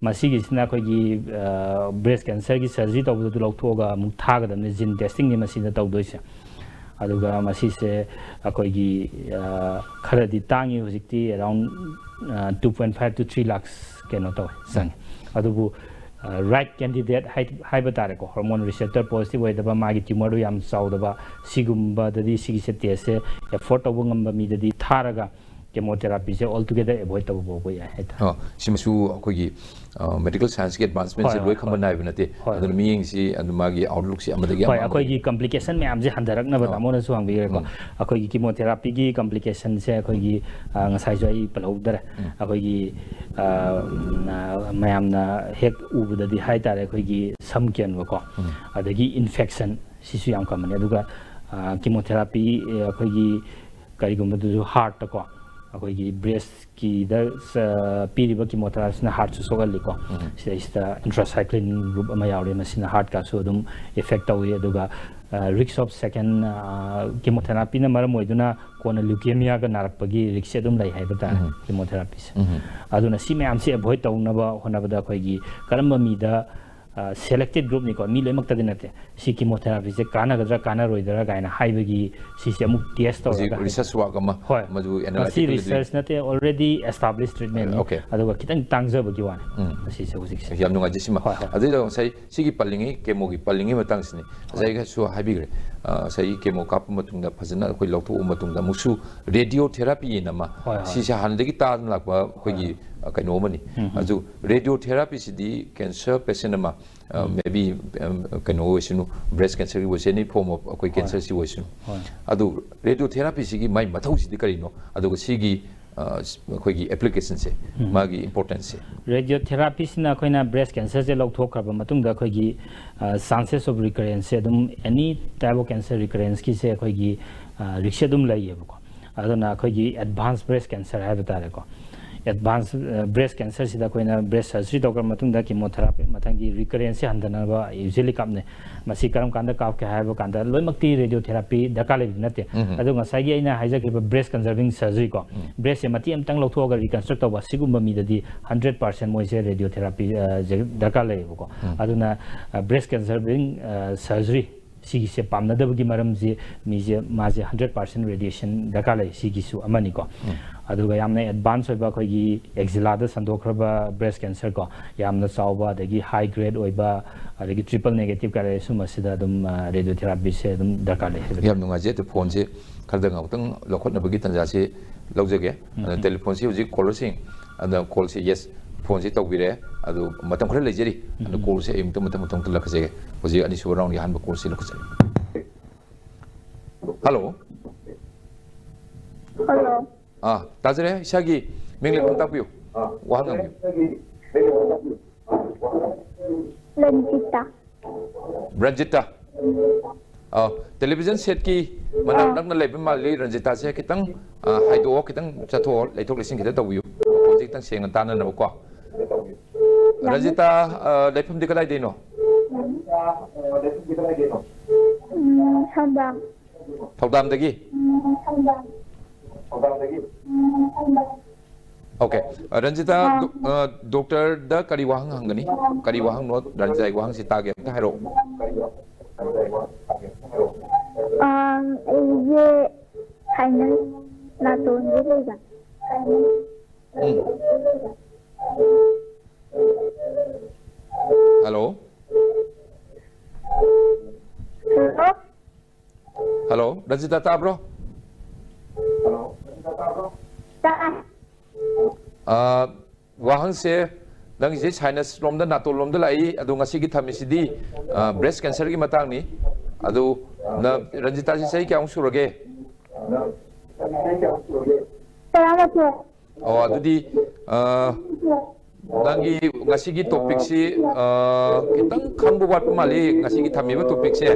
ꯃꯁꯤꯒꯤꯁꯤꯅ ꯑꯩꯈꯣꯏꯒꯤ ꯕ꯭ꯔꯦꯁ ꯀꯦꯟꯁꯔꯒꯤ ꯁꯔꯖꯔꯤ ꯇꯧꯕꯗꯨ ꯂꯧꯊꯣꯛꯑꯒ ꯑꯃꯨꯛ ꯊꯥꯒꯗꯕꯅꯤ ꯖꯤꯟ ꯇꯦꯁꯇꯤꯡꯅꯤ ꯃꯁꯤꯗ ꯇꯧꯗꯣꯏꯁꯦ ꯑꯗꯨꯒ ꯃꯁꯤꯁꯦ ꯑꯩꯈꯣꯏꯒꯤ ꯈꯔꯗꯤ ꯇꯥꯡꯉꯤ ꯍꯧꯖꯤꯛꯇꯤ ꯑꯦꯔꯥꯎꯟ 2.5 to 3 lakhs ꯀꯩꯅꯣ ꯇꯧꯋꯦ ꯆꯪꯉꯦ ꯑꯗꯨꯕꯨ ꯔꯥꯏꯠ ꯀꯦꯟꯗꯤꯗꯦꯠ ꯍꯥꯏꯕ ꯇꯥꯔꯦꯀꯣ ꯍꯣꯔꯃꯣꯟ ꯔꯤꯁꯦꯞꯇꯔ ꯄꯣꯖꯤꯇꯤቭ ꯑꯣꯏꯗꯕ ꯃꯥꯒꯤ ꯇ꯭ꯌꯨꯃꯔꯗꯨ ꯌꯥꯝ ꯆꯥꯎꯗꯕ ꯁꯤꯒꯨꯝꯕꯗꯗꯤ ꯁꯤꯒꯤꯁꯦ ꯇꯦꯁꯁꯦ ꯑꯦꯐꯣꯔꯠ ꯇꯧꯕ ꯉꯝꯕ ꯃꯤꯗꯗꯤ ꯊꯥꯔꯒ ꯀꯦꯃꯣꯊꯦꯔꯥꯄꯤꯁꯦ ꯑꯣꯜ ꯇꯨꯒꯦꯗꯔ ꯑꯦꯚꯣꯏꯗ ꯇꯧꯕ ꯐꯥꯎꯕ ꯌꯥꯏ ꯍꯥꯏꯇꯥꯔꯦ ꯁꯤꯃꯁꯨ ꯑꯩꯈꯣꯏꯒꯤ ꯃꯦꯗꯤꯀꯦꯜ ꯁꯥꯏꯟꯁꯀꯤ ꯑꯦꯗꯚꯥꯟꯁꯃꯦꯟꯁꯦ ꯂꯣꯏ ꯈꯪꯕ ꯅꯥꯏꯕ ꯅꯠꯇꯦ ꯑꯗꯨꯅ ꯃꯤꯠꯌꯦꯡꯁꯤ ꯑꯗꯨ ꯃꯥꯒꯤ ꯑꯥꯎꯠꯂꯨꯛꯁꯤ ꯑꯃꯗꯒꯤ ꯍꯣꯏ ꯑꯩꯈꯣꯏꯒꯤ ꯀꯝꯄ꯭ꯂꯤꯀꯦꯁꯟ ꯃꯌꯥꯝꯁꯦ ꯍꯟꯊꯔꯛꯅꯕ ꯇꯥꯃꯣꯅꯁꯨ ꯍꯪꯕꯤꯔꯦꯀꯣ ꯑꯩꯈꯣꯏꯒꯤ ꯀꯤꯃꯣꯊꯦꯔꯥꯄꯤꯒꯤ ꯀꯝꯄ꯭ꯂꯤꯀꯦꯁꯟꯁꯦ ꯑꯩꯈꯣꯏꯒꯤ ꯉꯁꯥꯏꯁꯨ ꯑꯩ ꯄꯜꯍꯧꯗꯔꯦ ꯑꯩꯈꯣꯏꯒꯤ ꯃꯌꯥꯝꯅ ꯍꯦꯛ ꯎꯕꯗꯗꯤ ꯍꯥꯏꯇꯥꯔꯦ ꯑꯩꯈꯣꯏꯒꯤ ꯁꯝ ꯀꯦꯟꯕꯀꯣ ꯑꯗꯒꯤ ꯏꯟꯐꯦꯛꯁꯟ ꯁꯤꯁꯨ ꯌꯥꯝ ꯀꯃꯟꯅꯤ ꯑꯗꯨꯒ ꯀꯤꯃꯣꯊꯦꯔꯥꯄꯤ ꯑꯩꯈꯣꯏꯒꯤ ꯀꯔꯤꯒꯨꯝꯕꯗꯨꯁꯨ ꯍꯥꯔꯠꯇꯀꯣ ꯑꯩꯈꯣꯏꯒꯤ ꯕ꯭ꯔꯦꯁꯀꯤꯗ ꯄꯤꯔꯤꯕ ꯀꯤꯃꯣꯊꯦꯔꯥꯄꯤꯁꯤꯅ ꯍꯥꯔꯠꯁꯨ ꯁꯣꯛꯍꯜꯂꯤꯀꯣ ꯁꯤꯗꯩꯁꯤꯗ ꯏꯟꯇ꯭ꯔꯥꯁꯥꯏꯀ꯭ꯂꯤꯟ ꯒ꯭ꯔꯨꯞ ꯑꯃ ꯌꯥꯎꯔꯤ ꯃꯁꯤꯅ ꯍꯥꯔꯠꯀꯁꯨ ꯑꯗꯨꯝ ꯏꯐꯦꯛ ꯇꯧꯏ ꯑꯗꯨꯒ ꯔꯤꯛꯁ ꯑꯣꯐ ꯁꯦꯀꯦꯟ ꯀꯤꯃꯣꯊꯦꯔꯥꯄꯤꯅ ꯃꯔꯝ ꯑꯣꯏꯗꯨꯅ ꯀꯣꯟꯅ ꯂ꯭ꯌꯨꯀꯦꯃꯤꯌꯥꯒ ꯅꯥꯔꯛꯄꯒꯤ ꯔꯤꯛꯁꯁꯦ ꯑꯗꯨꯝ ꯂꯩ ꯍꯥꯏꯕ ꯇꯥꯔꯦ ꯀꯤꯃꯣꯊꯦꯔꯥꯄꯤꯁꯦ ꯑꯗꯨꯅ ꯁꯤ ꯃꯌꯥꯝꯁꯦ ꯑꯦꯚꯣꯏꯗ ꯇꯧꯅꯕ ꯍꯣꯠꯅꯕꯗ ꯑꯩꯈꯣꯏꯒꯤ ꯀꯔꯝꯕ ꯃꯤꯗ ꯁꯦꯂꯦꯛꯇꯦड ꯒ꯭ꯔꯨꯞꯅꯤꯀꯣ ꯃꯤ ꯂꯣꯏꯅꯃꯛꯇꯗꯤ ꯅꯠꯇꯦ ꯁꯤ ꯀꯤꯃꯣꯊꯦꯔꯥꯄꯤꯁꯦ ꯀꯥꯟꯅꯒꯗ꯭ꯔꯥ ꯀꯥꯟꯅꯔꯣꯏꯗ꯭ꯔꯥ ꯀꯥꯏꯅ ꯍꯥꯏꯕꯒꯤ ꯁꯤꯁꯦ ꯑꯃꯨꯛ ꯇꯦꯁ ꯇꯧꯔꯒ ꯔꯤꯁꯔꯁ ꯋꯥꯔꯛ ꯑꯃ ꯍꯣꯏ ꯃꯗꯨ ꯃꯁꯤ ꯔꯤꯁꯔꯁ ꯅꯠꯇꯦ ꯑꯣꯜꯔꯦꯗꯤ ꯑꯦꯁꯇꯥꯕ꯭ꯂꯤꯁ ꯇ꯭ꯔꯤꯠꯃꯦꯟꯅꯤ ꯑꯗꯨꯒ ꯈꯤꯇꯪ ꯇꯥꯡꯖꯕꯒꯤ ꯋꯥꯅꯤ ꯃꯁꯤꯁꯦ ꯍꯧꯖꯤꯛꯁꯦ ꯌꯥꯝ ꯅꯨꯡꯉꯥꯏꯖꯩ ꯁꯤꯃ ꯑꯗꯨꯗ ꯉꯁꯥꯏ ꯁꯤꯒꯤ ꯄꯜꯂꯤꯉꯩ ꯀꯦꯃꯣꯒꯤ ꯄꯜꯂꯤꯉꯩ ꯃꯇꯥꯡꯁꯤꯅꯤ ꯉꯁꯥꯏꯒꯁꯨ ꯍꯥꯏꯕꯤꯈ꯭ꯔꯦ ꯉꯁꯥꯏ ꯀꯦꯃꯣ ꯀꯥꯞꯄ ꯃꯇꯨꯡꯗ ꯐꯖꯅ ꯑꯩꯈꯣꯏ ꯂꯧꯊꯣꯛꯑꯕ ꯃꯇꯨꯡꯗ ꯑꯃꯨꯛꯁꯨ ꯔꯦꯗꯤꯑꯣ ꯊꯦꯔꯥꯄꯤꯅ ꯑꯃ ꯁꯤꯁꯦ ꯍꯥꯟꯅꯗꯒꯤ ꯇꯥꯗꯨꯅ ꯂꯥꯛꯄ ꯑꯩꯈꯣꯏꯒꯤ ꯀꯩꯅꯣ ꯑꯃꯅꯤ ꯑꯗꯨ ꯔꯦꯗꯤꯑꯣ ꯊꯦꯔꯥꯄꯤꯁꯤꯗꯤ ꯀꯦꯟꯁꯔ ꯄꯦꯁꯦꯟ ꯑꯃ ꯃꯦꯕꯤ ꯀꯩꯅꯣ ꯑꯣꯏꯁꯅꯨ ꯕ꯭ꯔꯦꯁ ꯀꯦꯟꯁꯔꯒꯤ ꯑꯣꯏꯁꯅꯨ ꯑꯦꯅꯤ ꯐꯣꯔꯝ ꯑꯣꯐ ꯑꯩꯈꯣꯏ ꯀꯦꯟꯁꯔꯁꯤ ꯑꯣꯏꯁꯅꯨ ꯑꯗꯨ ꯔꯦꯗꯤꯑꯣ ꯊꯦꯔꯥꯄꯤꯁꯤꯒꯤ ꯃꯥꯏ ꯃꯊꯧꯁꯤꯗꯤ ꯀꯔꯤꯅꯣ ꯑꯗꯨꯒ ꯁꯤꯒꯤ ꯑꯩꯈꯣꯏꯒꯤ ꯑꯦꯄ꯭ꯂꯤꯀꯦꯁꯟꯁꯦ ꯃꯥꯒꯤ ꯏꯝꯄꯣꯔꯇꯦꯟꯁꯁꯦ ꯔꯦꯗꯤꯑꯣ ꯊꯦꯔꯥꯄꯤꯁꯤꯅ ꯑꯩꯈꯣꯏꯅ ꯕ꯭ꯔꯦꯁ ꯀꯦꯟꯁꯔꯁꯦ ꯂꯧꯊꯣꯛꯈ꯭ꯔꯕ ꯃꯇꯨꯡꯗ ꯑꯩꯈꯣꯏꯒꯤ ꯆꯥꯟꯁꯦꯁ ꯑꯣꯐ ꯔꯤꯀꯔꯦꯟꯁꯁꯦ ꯑꯗꯨꯝ ꯑꯦꯅꯤ ꯇꯥꯏꯞ ꯑꯣꯐ ꯀꯦꯟꯁꯔ ꯔꯤꯀꯔꯦꯟꯁꯀꯤꯁꯦ ꯑꯩꯈꯣꯏꯒꯤ ꯔꯤꯛꯁ ꯑꯗꯨꯝ ꯂꯩꯌꯦꯕꯀꯣ ꯑꯗꯨꯅ ꯑꯩꯈꯣꯏꯒꯤ ꯑꯦꯗꯚꯥꯟꯁ ꯕ꯭ꯔꯦꯁ ꯀꯦꯟꯁꯔ ꯍꯥꯏꯕ ꯇꯥꯔꯦꯀோ ꯑꯦꯗꯚꯥꯟꯁ ꯕ꯭ꯔꯦꯁ ꯀꯦꯟꯁꯔꯁꯤꯗ ꯑꯩꯈꯣꯏꯅ ꯕ꯭ꯔꯦꯁ ꯁꯔꯖꯔꯤ ꯇꯧꯈ꯭ꯔ ꯃꯇꯨꯡꯗ ꯀꯤꯃꯣꯊꯦꯔꯥꯄꯤ ꯃꯊꯪꯒꯤ ꯔꯤꯀꯔꯦꯟꯁꯁꯦ ꯍꯟꯊꯅꯕ ꯌꯨꯖ꯭ꯋꯦꯂꯤ ꯀꯥꯞꯅꯩ ꯃꯁꯤ ꯀꯔꯝ ꯀꯥꯟꯗ ꯀꯥꯞꯀꯦ ꯍꯥꯏꯕ ꯀꯥꯟꯗ ꯂꯣꯏꯅꯃꯛꯇꯤ ꯔꯦꯗꯤꯑꯣ ꯊꯦꯔꯥꯄꯤ ꯗꯔꯀꯥꯔ ꯂꯩꯕ ꯅꯠꯇꯦ ꯑꯗꯣ ꯉꯁꯥꯏꯒꯤ ꯑꯩꯅ ꯍꯥꯏꯖꯈꯤꯕ ꯕ꯭ꯔꯦꯁ ꯀꯟꯖꯔꯚꯤꯡ ꯁꯔꯖꯔꯤ ꯀꯣ ꯕ꯭ꯔꯦꯁꯁꯦ ꯃꯇꯦꯛ ꯑꯃꯇꯪ ꯂꯧꯊꯣꯛꯑꯒ ꯔꯤꯀꯟꯁꯇ꯭ꯔꯛ ꯇꯧꯕ ꯁꯤꯒꯨꯝꯕ ꯃꯤꯗꯗꯤ 100% ꯃꯣꯏꯁꯦ ꯔꯦꯗꯤꯑꯣ ꯊꯦꯔꯥꯄꯤ ꯗꯔꯀꯥꯔ ꯂꯩꯌꯦꯕꯀꯣ ꯑꯗꯨꯅ ꯕ꯭ꯔꯦꯁ ꯀꯟꯖꯔꯚꯤꯡ ꯁꯔꯖꯔꯤ ꯁꯤꯒꯤꯁꯦ ꯄꯥꯝꯅꯗꯕꯒꯤ ꯃꯔꯝꯁꯤ ꯃꯥꯁꯦ 100% ꯔꯦꯗꯤꯌꯦꯁꯟ ꯗꯔꯀꯥꯔ ꯂꯩ ꯁꯤꯒꯤꯁꯨ ꯑꯃꯅꯤꯀꯣ ꯑꯗꯨꯒ ꯌꯥꯝꯅ ꯑꯦꯗꯚꯥꯟꯁ ꯑꯣꯏꯕ ꯑꯩꯈꯣꯏꯒꯤ ꯑꯦꯛꯖꯤꯂꯥꯗ ꯁꯟꯗꯣꯛꯈ꯭ꯔꯕ ꯕ꯭ꯔꯦꯁ ꯀꯦꯟꯁꯔ ꯀꯣ ꯌꯥꯝꯅ ꯆꯥꯎꯕ ꯑꯗꯒꯤ ꯍꯥꯏ ꯒ꯭ꯔꯦꯗ ꯑꯣꯏꯕ ꯑꯗꯒꯤ ꯇ꯭ꯔꯤꯄꯜ ꯅꯦꯒꯦꯇꯤቭ ꯀꯥꯔꯦ ꯁꯨꯝꯕꯁꯤꯗ ꯑꯗꯨꯝ ꯔꯦꯗꯤꯑꯣ ꯊꯦꯔꯥꯄꯤꯁꯦ ꯑꯗꯨꯝ ꯗꯔꯀꯥꯔ ꯂꯩ ꯌꯥꯝ ꯅꯨꯡꯉꯥꯏꯖꯩ ꯑꯗꯨ ꯐꯣꯟꯁꯦ ꯈꯔꯗ ꯉꯥꯛꯇꯪ ꯂꯧꯈꯠꯅꯕꯒꯤ ꯇꯥꯟꯖꯥꯁꯤ ꯂꯧꯖꯒꯦ ꯑꯗ ꯇꯦꯂꯤꯐꯣꯟꯁꯤ ꯍꯧꯖꯤꯛ ꯀꯣꯂꯔꯁꯤꯡ ꯑꯗ ꯀꯣꯜꯁꯤ ꯌꯦꯁ ꯐꯣꯟꯁꯤ ꯇꯧꯕꯤꯔꯛꯑꯦ ꯑꯗꯨ ꯃꯇꯝ ꯈꯔ ꯂꯩꯖꯔꯤ ꯑꯗꯨ ꯀꯣꯜꯁꯦ ꯑꯩ ꯃꯇꯝ ꯂꯧꯈꯠꯆꯒꯦ ꯍꯧꯖꯤꯛ ꯑꯅꯤꯁꯨꯕ ꯔꯥꯎꯟꯒꯤ ꯑꯍꯥꯟꯕ ꯀꯣꯜꯁꯤ ꯂꯧꯈꯠꯆꯒꯦ ꯍꯜꯂꯣ ꯍꯜꯂꯣ ꯇꯥꯖꯔꯦ ꯏꯁꯥꯒꯤ ꯃꯤꯡ ꯂꯩꯐꯝ ꯇꯥꯛꯄꯤꯌꯨ ꯋꯥꯍꯪ ꯍꯪꯕꯤꯌꯨ ꯔꯟꯖꯤꯇꯥ ꯔꯟꯖꯤꯇꯥ ꯇꯦꯂꯤꯚꯤꯖꯟ ꯁꯦꯠꯀꯤ ꯃꯅꯥꯛ ꯅꯛꯅ ꯂꯩꯕ ꯃꯥꯜꯂꯤ ꯔꯟꯖꯤꯇꯥꯁꯦ ꯈꯤꯇꯪ ꯍꯥꯏꯗꯣꯛꯑꯣ ꯈꯤꯇꯪ ꯆꯠꯊꯣꯛꯑꯣ ꯂꯩꯊꯣꯛ ꯂꯩꯁꯤꯟ ꯈꯤꯇꯪ ꯇꯧꯕꯤꯌꯨ ꯃꯈꯣꯟꯁꯦ ꯈꯤꯇꯪ ꯁꯦꯡꯅ ꯇꯥꯅꯅꯕꯀꯣ ꯔꯟꯖꯤꯇꯥ ꯂꯩꯐꯝꯗꯤ ꯀꯗꯥꯏꯗꯩꯅꯣ ꯊꯧꯕꯥꯜ ꯊꯧꯗꯥꯝꯗꯒꯤ ꯑꯣꯀꯦ ꯔꯟꯖꯤꯇꯥ ꯗꯣꯛꯇꯔꯗ ꯀꯔꯤ ꯋꯥꯍꯪ ꯍꯪꯒꯅꯤ ꯀꯔꯤ ꯋꯥꯍꯪꯅꯣ ꯔꯟꯖꯤꯇꯥꯒꯤ ꯋꯥꯍꯪꯁꯤ ꯇꯥꯒꯦ ꯑꯝꯇ ꯍꯥꯏꯔꯛꯑꯣ ꯑꯩꯁꯦ ꯁꯥꯏꯅꯁ ꯅꯥꯇꯣꯟꯁꯦ ꯂꯩꯕ ꯍꯜꯂꯣ ꯍꯜꯂꯣ ꯍꯜꯂꯣ ꯔꯟꯖꯤꯇꯥ ꯇꯥꯕ꯭ꯔꯣ ꯋꯥꯍꯪꯁꯦ ꯅꯪꯒꯤꯁꯦ ꯁꯥꯏꯅꯁ ꯂꯣꯝꯗ ꯅꯥꯇꯣꯟ ꯂꯣꯝꯗ ꯂꯥꯛꯏ ꯑꯗꯣ ꯉꯁꯤꯒꯤ ꯊꯝꯃꯤꯁꯤꯗꯤ ꯕ꯭ꯔꯦꯁ ꯀꯦꯟꯁꯔꯒꯤ ꯃꯇꯥꯡꯅꯤ ꯑꯗꯨ ꯔꯟꯖꯤꯇꯥꯁꯤ ꯆꯍꯤ ꯀꯌꯥꯃꯨꯛ ꯁꯨꯔꯒꯦ ꯇꯔꯥꯃꯥꯊꯣꯏ ꯑꯣ ꯑꯗꯨꯗꯤ ꯅꯪꯒꯤ ꯉꯁꯤꯒꯤ ꯇꯣꯄꯤꯛꯁꯤ ꯈꯤꯇꯪ ꯈꯪꯕ ꯋꯥꯠꯄ ꯃꯥꯜꯂꯤ ꯉꯁꯤꯒꯤ ꯊꯝꯃꯤꯕ ꯇꯣꯄꯤꯛꯁꯦ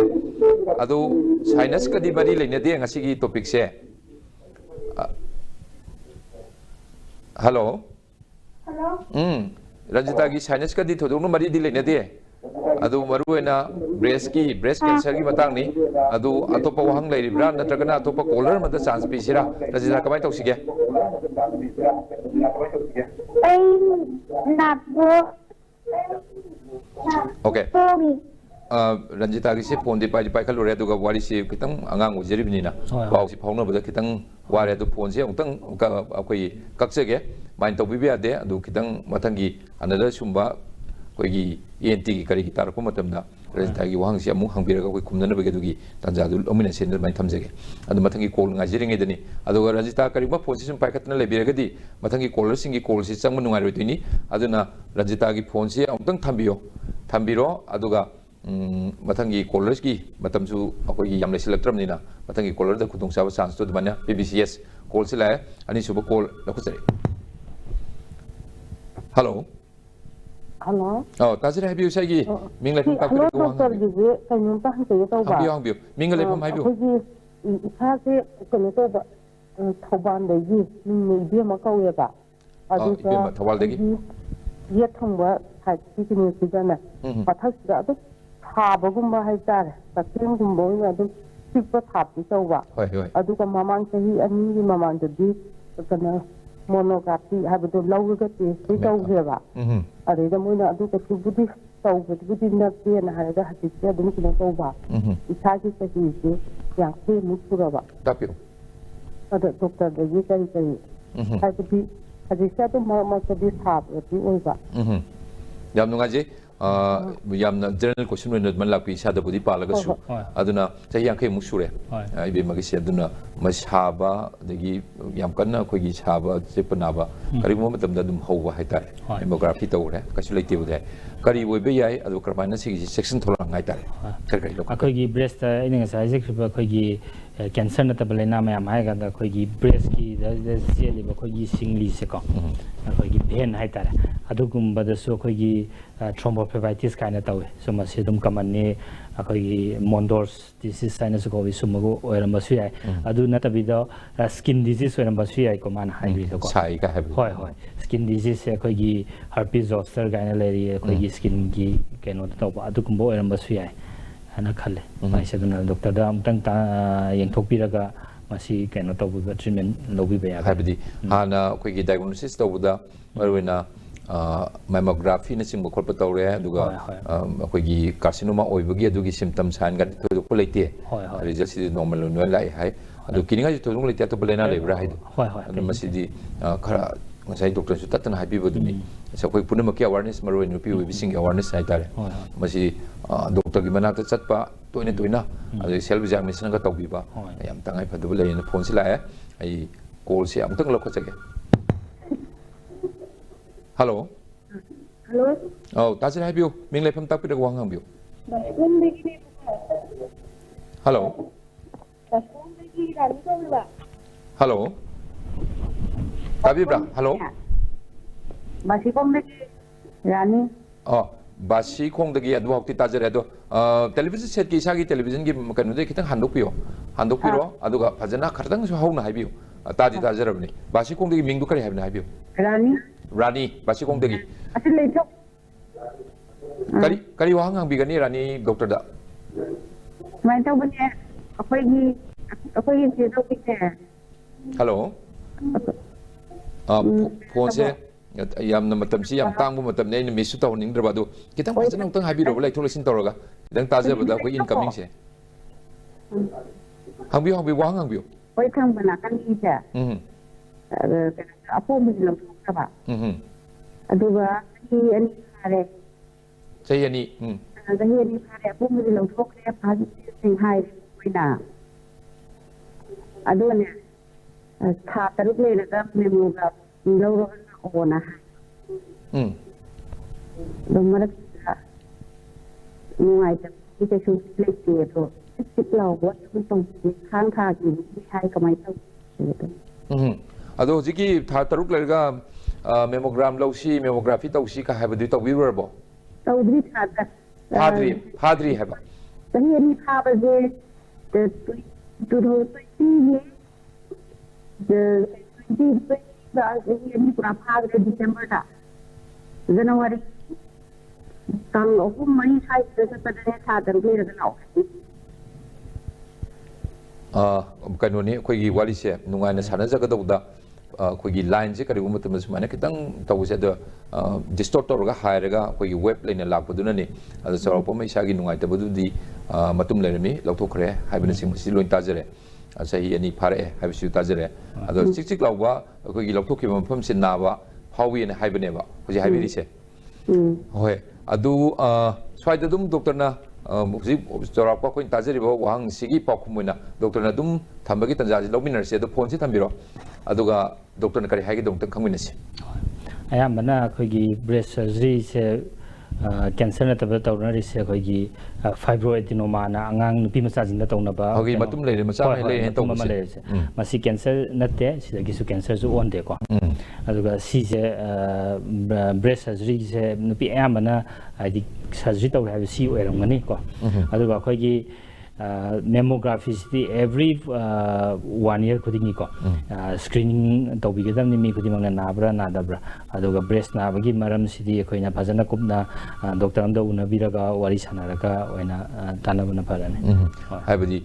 ꯑꯗꯨ ꯁꯥꯏꯅꯁꯀꯗꯤ ꯃꯔꯤ ꯂꯩꯅꯗꯦ ꯉꯁꯤꯒꯤ ꯇꯣꯄꯤꯛꯁꯦ ꯍꯜꯂꯣ ꯔꯟꯖꯤꯇꯥꯒꯤ ꯁꯥꯏꯅꯁꯀꯗꯤ ꯊꯣꯏꯗꯣꯛꯅ ꯃꯔꯤꯗꯤ ꯂꯩꯅꯗꯦ ꯑꯗꯨ ꯃꯔꯨꯑꯣꯏꯅ ꯕ꯭ꯔꯦꯁ ꯀꯦꯟꯁꯔꯒꯤ ꯃꯇꯥꯡꯅꯤ ꯑꯗꯨ ꯑꯇꯣꯞꯄ ꯋꯥꯍꯪ ꯂꯩꯔꯤꯕ꯭ꯔꯥ ꯅꯠꯇ꯭ꯔꯒꯅ ꯑꯇꯣꯞꯄ ꯀꯣꯂꯔ ꯑꯃꯗ ꯆꯥꯟꯁ ꯄꯤꯁꯤꯔꯥ ꯔꯟꯖꯤꯇꯥ ꯀꯃꯥꯏꯅ ꯇꯧꯁꯤꯒꯦ ओके रंजितागी फोन पाखलूरे वारी खितंग आगाम ओजरीबनीना पाउसी फाउनबदा खितंग वारे फोन से अमुतंग अखोई कक्चगे माइन तौबीबे यादे खितंग मथंगी अनदर सुंबा अखोई एनटी की करी तारप मतमदा रंजितागी वहांग से अमुक हंगबिरगा अखोई खुमननबगे दुगी तंजादु अमिना सेंदर माइन थमजगे अदु मथंगी कॉल ngajiringedani अदुगा रंजिता करीबा फोन से पाइखतना लेबिरगदी मथंगी कॉलर सिंगी कॉल से चंग नुंगाइरोदिनी अदुना रंजितागी फोन से अमुतंग थंबिरो अदुगा मथंगी कॉलर्स की मतमसु अखोई याम लेसिलक्त्रमनिना मथंगी कॉलर द खुदोंग साबा चांस तो दमाना पीबीसीएस कॉल से लाए अनि सुबह कॉल लखुचरे हेलो हेलो ताजरे हाबियो सागी मिंग लाइफम हेलो डॉक्टर जी कहीं ता हम ते तौबा हाबियो मिंग लाइफम हाबियो अखोई इसा से कने तौबा थौबान देगी मीडियम मकौयेगा अदुगा थौबाल देगी ये थंबा थाची किने सिजाना पथक अदु थाबगुम्बा हाइतारे तकिंगुम्बा अदु सिप्पा थापि तौबा अदुगा ममांग सही अनि ममांग ददि कने मोनोग्राफी हाबदो लौगगा टेस्ट तौगेबा अरेदा मोइना अदुगा सुबुदि तौबदुदि नक्तेना हारेदा हतिसे अदुम किने तौबा इसागी सहीसे याखे मुसुरबा तापियो अद डॉक्टर दगी करी करी हाबदि हजिसे तो मसदि थाबदि ओइबा याम नुंगाजे यामना जनरल क्वेश्चन में मन लापी सादबुदी पालगसु अदुना चाहि यांखे मुसुरे इबे मगिसे अदुना मसाबा दगी याम कन्ना खोगी साबा जेपनाबा करिमो मतमदा दुम हौबा हाइतारे हेमोग्राफी तौरे कछु लेते बुदे करी ओइबे याय अदु करमाना सिगी सेक्शन थोलांग हाइतारे करि लोक अखोगी ब्रेस्ट इन ngasa जेखबा खोगी कैंसर नतब लेना मैम हाइगा खोगी ब्रेस्ट की सेलिबा खोगी सिंगली से को खोगी भेन हाइतारे अदुगुम्बदसु खोगी थ्रोम्बोफ्लेबाइटिस काइना तवे सुमसे दुम कमनने अखोगी मोंडोर्स डिसीज साइनस कोवी सुमगो ओरमबसु याय अदु नतबिदो स्किन डिजीज ओरमबसु याय को मान हाइबिदो को साइ का हाइबि होय होय स्किन डिजीज से खोगी हर्पीस जोस्टर गाइना लेरी खोगी स्किन की केनो तौबा अदुगुम्बो ओरमबसु याय हना खले माइसे दुना डॉक्टर दा अमतंग ता यंगथोकपिरगा मसी केनो तौबा ट्रीटमेंट लोबिबे या हाइबिदि हाना खोगी डायग्नोसिस तौबदा मरुइना मैमोग्राफी न चिंग खोप तौरे अदुगा अखोगी कार्सिनोमा ओइबगी अदुगी सिम्पटम्स हान गा थोदोक लेते रिजल्ट सि नॉर्मल नो लाई हाय अदु किनिगा थोदोक लेते तो लेना लेब्रा हाय अदु मसिदि खरा ngasai doctor su tatana happy boduni so koi punama ki awareness maru nupi we bising awareness hai tare masi doctor gi manak chatpa toina toina adu self examination ga tawbiba yam tangai phadu le na phone si la ai call si amtang lokho chage hello oh tajir happy ming le pham tak pi da wang hang bio hello hello ताबिब्रा hello बासी कोम दे रानी बासी खोंग दगी अदु हक्ति ताजरे अदु television set की सागी television की कनु दे खितंग हांदोपिरो अदुगा फजना खरतंग सु हौना हाइबियो तादि ताजरबनी बासी खोंग दगी मिंगदु करी हाइबना हाइबियो रानी बासी खोंग दगी अति लेथो करी वहां हंगबिगनी रानी डॉक्टर दा मैं तो बने अखोई से तो किथे हेलो फोन से याम मतम से याम तांग मतम ने मिस तो निंद्रबा दो कितंग फजन उतंग हाबिरो लाइक थोलसिन तौरगा कितंग ताजबदा कोई इनकमिंग से हंबियो वांग हंबियो कोई थंग बना kan ise apo mi lo ba aduga ani hare sei ani ani hare apo mi lo thokre pha sing hai koina adone था तरुक ले लगा मेमोगा लौरो ओना दमर नुआइ त इते सु लेते तो सिप्लाव what तो खान खा की हाय कमाइ तो अदो जिकी था तरुक लेगा मेमोग्राम लौसी मेमोग्राफी तौसी का हाइबदु तौबिरबो तौद्री थादा फाद्री हाइबा सही अनि फाबजे तुरो तुई ini kurang paham dari Desember dah. Januari kalau aku mari saya sebenarnya sadar dia dah kanoni koigi wali se nungai na sana jaga da koigi line se kari umat mas mana kitang tawu se da distortor ga hair ga koigi web line la ko dunani ada soro po mai sagi nungai ta budu di matum le mi lokto khre haibna sing si loin tajare sahi ani phare haibisu tajare ado chik chik lawwa koigi lokto ki mafam sin na ba hawi ne haibne ba hoji haibiri se hoi adu swaida dum doctor na मुझे चौरापा कोई ताजरीब वहां सिगी पाखुमुना doctor ना दुम थंबगी तंजाजी लौमिनर से phone से थंबिरो अदुगा doctor ने करी हाइगे दोंग तंग खंगिनसी अयामना अखोगी ब्रेस्ट सर्जरी से कैंसर नतब तौरनरी से अखोगी फाइब्रोएडिनोमा ना अंगांग नुपी मचाजिंदा तौनबा होगी मतुम ले मचा में ले हैं तौसे मसी कैंसर नते सिदगिसु कैंसर जो ओनदे को अदुगा सी से ब्रेस्ट सर्जरी से नुपी अयामना आदि सर्जरी तौर है सी ओरमगनी को अदुगा अखोगी मेमोग्राफी से एवरी 1 year खुदिंगी को स्क्रीनिंग तौबिगदम निमी खुदिमंग नाब्रा नादब्रा अदुगा ब्रेस्ट नाबगी मरम सिदी अखोइना फजना कुपना डॉक्टर अंदो उनबिरगा वारी सनारगा ओइना तानबना फराने हाइबदी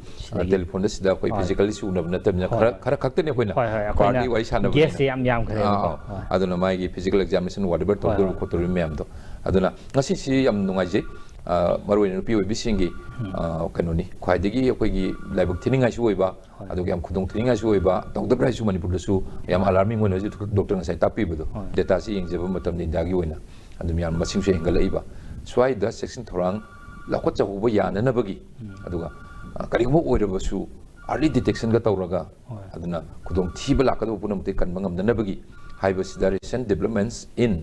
टेलीफोन दा सिदा कोई फिजिकली सुनब नतबना खरा खक्तने कोइना पार्टी वारी सनाब गेस याम खरे अदुना माइगी फिजिकल एग्जामिनेशन वाडबर तोदुर कोतुर मैम दो अदुना ngasi si yam nungaije maroi nupi oibi singi kanoni khwaidagi akoigi laibuk thiningai su oiba adugi yam khudong thiningai su oiba doctor price su manipur su yam alarming one ji doctor ngai tapi bodo data si ingjeba matam ni dagi oina adum yam masing su engalaiba swai da section thorang lakot chahuba yana na bagi aduga karigmo oiraba su early detection ga tawraga aduna khudong thiba lakadu punam te kan bangam na bagi haiba sida recent developments in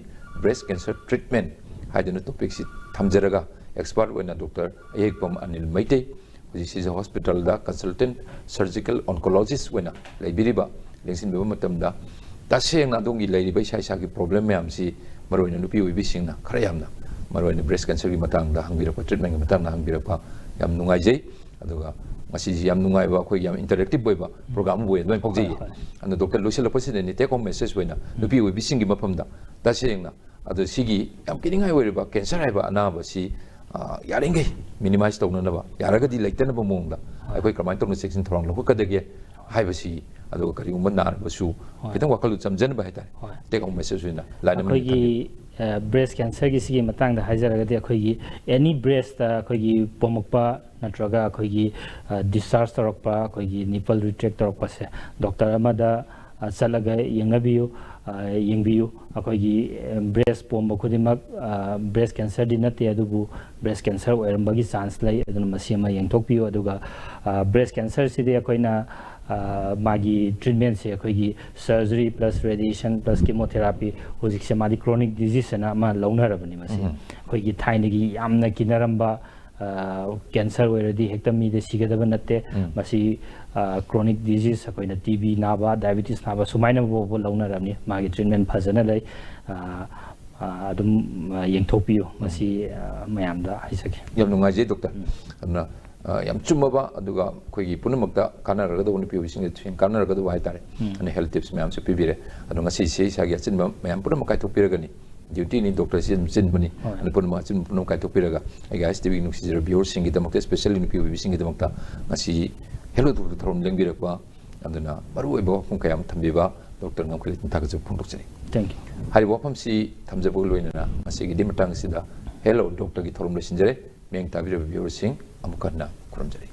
breast cancer treatment हाइदन topic से थमजरगा expert वेना doctor Ayekpam Anil Meitei which is a hospital da consultant surgical oncologist वेना लाइबिरिबा लेंसिन बेबा मतमदा तासेंग नादोंगी लाइरिबा साइसा की प्रॉब्लम मैम सी मरोइना नुपी ओइबि सिंगना खरा यामना मरोइना ब्रेस्ट कैंसर की मतंग दा हंगिरपा ट्रीटमेंट की मतंग दा हंगिरपा याम नुंगाइजै अदुगा मसी याम नुंगाइबा कोई याम इंटरैक्टिव बोइबा प्रोग्राम बोइ दोइ पौजै अन डॉक्टर लोइसल पसिने टेक होम मेसेज वेना नुपी ओइबि सिंगी मफमदा तासेंगना अदो सिगी याम किनिंगाइ ओइरबा कैंसर हाइबा अनाबसी यारेंगे मिनिमाइज तौननबा यारगदी लेतनबा मोंगदा अखोइ क्रमाइन तौन सेक्शन थोरंग लखकदगे हाइबसी अदो करिगुम नारबसु खितंग वखलु चमजनबा हाइता टेक होम मेसेज वेना लाइन अखोइगी ब्रेस्ट कैंसर की सिगी मतंग दा हाइजरगदी अखोइगी एनी ब्रेस्ट अखोइगी पोमकपा नत्रगा अखोइगी डिस्चार्ज तौरकपा अखोइगी निपल रिट्रैक्ट तौरकपा से डॉक्टर अमदा चलगा यंगबियु यंगबियु अखोइगी ब्रेस्ट पोम खुदिमक ब्रेस्ट कैंसर दि नते अदुबु ब्रेस्ट कैंसर ओइरंबगी चांस लै अदुन मसिमा यंगथोकपियु अदुगा ब्रेस्ट कैंसर सिदि अखोइना मागी ट्रीटमेंट से अखोइगी surgery plus radiation plus chemotherapy होजिक से मादी क्रोनिक डिजीज ना मा लौनरबनी मसि अखोइगी थाइनगी यामना किनरंबा कैंसर ओइरदी हेक्टमी दे सिगदब नते मसि क्रोनिक डिजीज अखोइना टीबी नाबा डायबिटीज नाबा सुमाइना बो लौनरबनी मागी ट्रीटमेंट फजना लै अदुम यंगथोपियो मसि मयामदा हाइसके यम नुंगाइजे डॉक्टर अदना यम चुम्मबा अदुगा खोइगी पुनमक्ता कानारगदो निपिबिसिंग थिन कानारगदो हाइतारे अने हेल्थ टिप्स मयाम से पिबिरे अदुगा सि सागी अचिनबा मयाम पुनमकाइ थोपिरगनी ड्यूटी नि डॉक्टर सिन बनी अने पुनमा चिन पुनम काइ थोपिरगा एगा एसटीवी नुक्सिजर व्यूअर सिंगी दमक्ता स्पेशली निपिबिसिंग दमक्ता ngasi हेलो डॉक्टर थरोम लेंगिरकवा अदुना मरुइबो फुंकायम थम्बिबा डॉक्टर ngam थागजो फुंदोकचनी थैंक यू हारि वफमसी थम्जबो लोइना ngasi gi dimatang sida hello doctor की थरोम लेसिनजरे मेंग ताबिरबा व्यूअर सिंग अमुकना खुरमजरी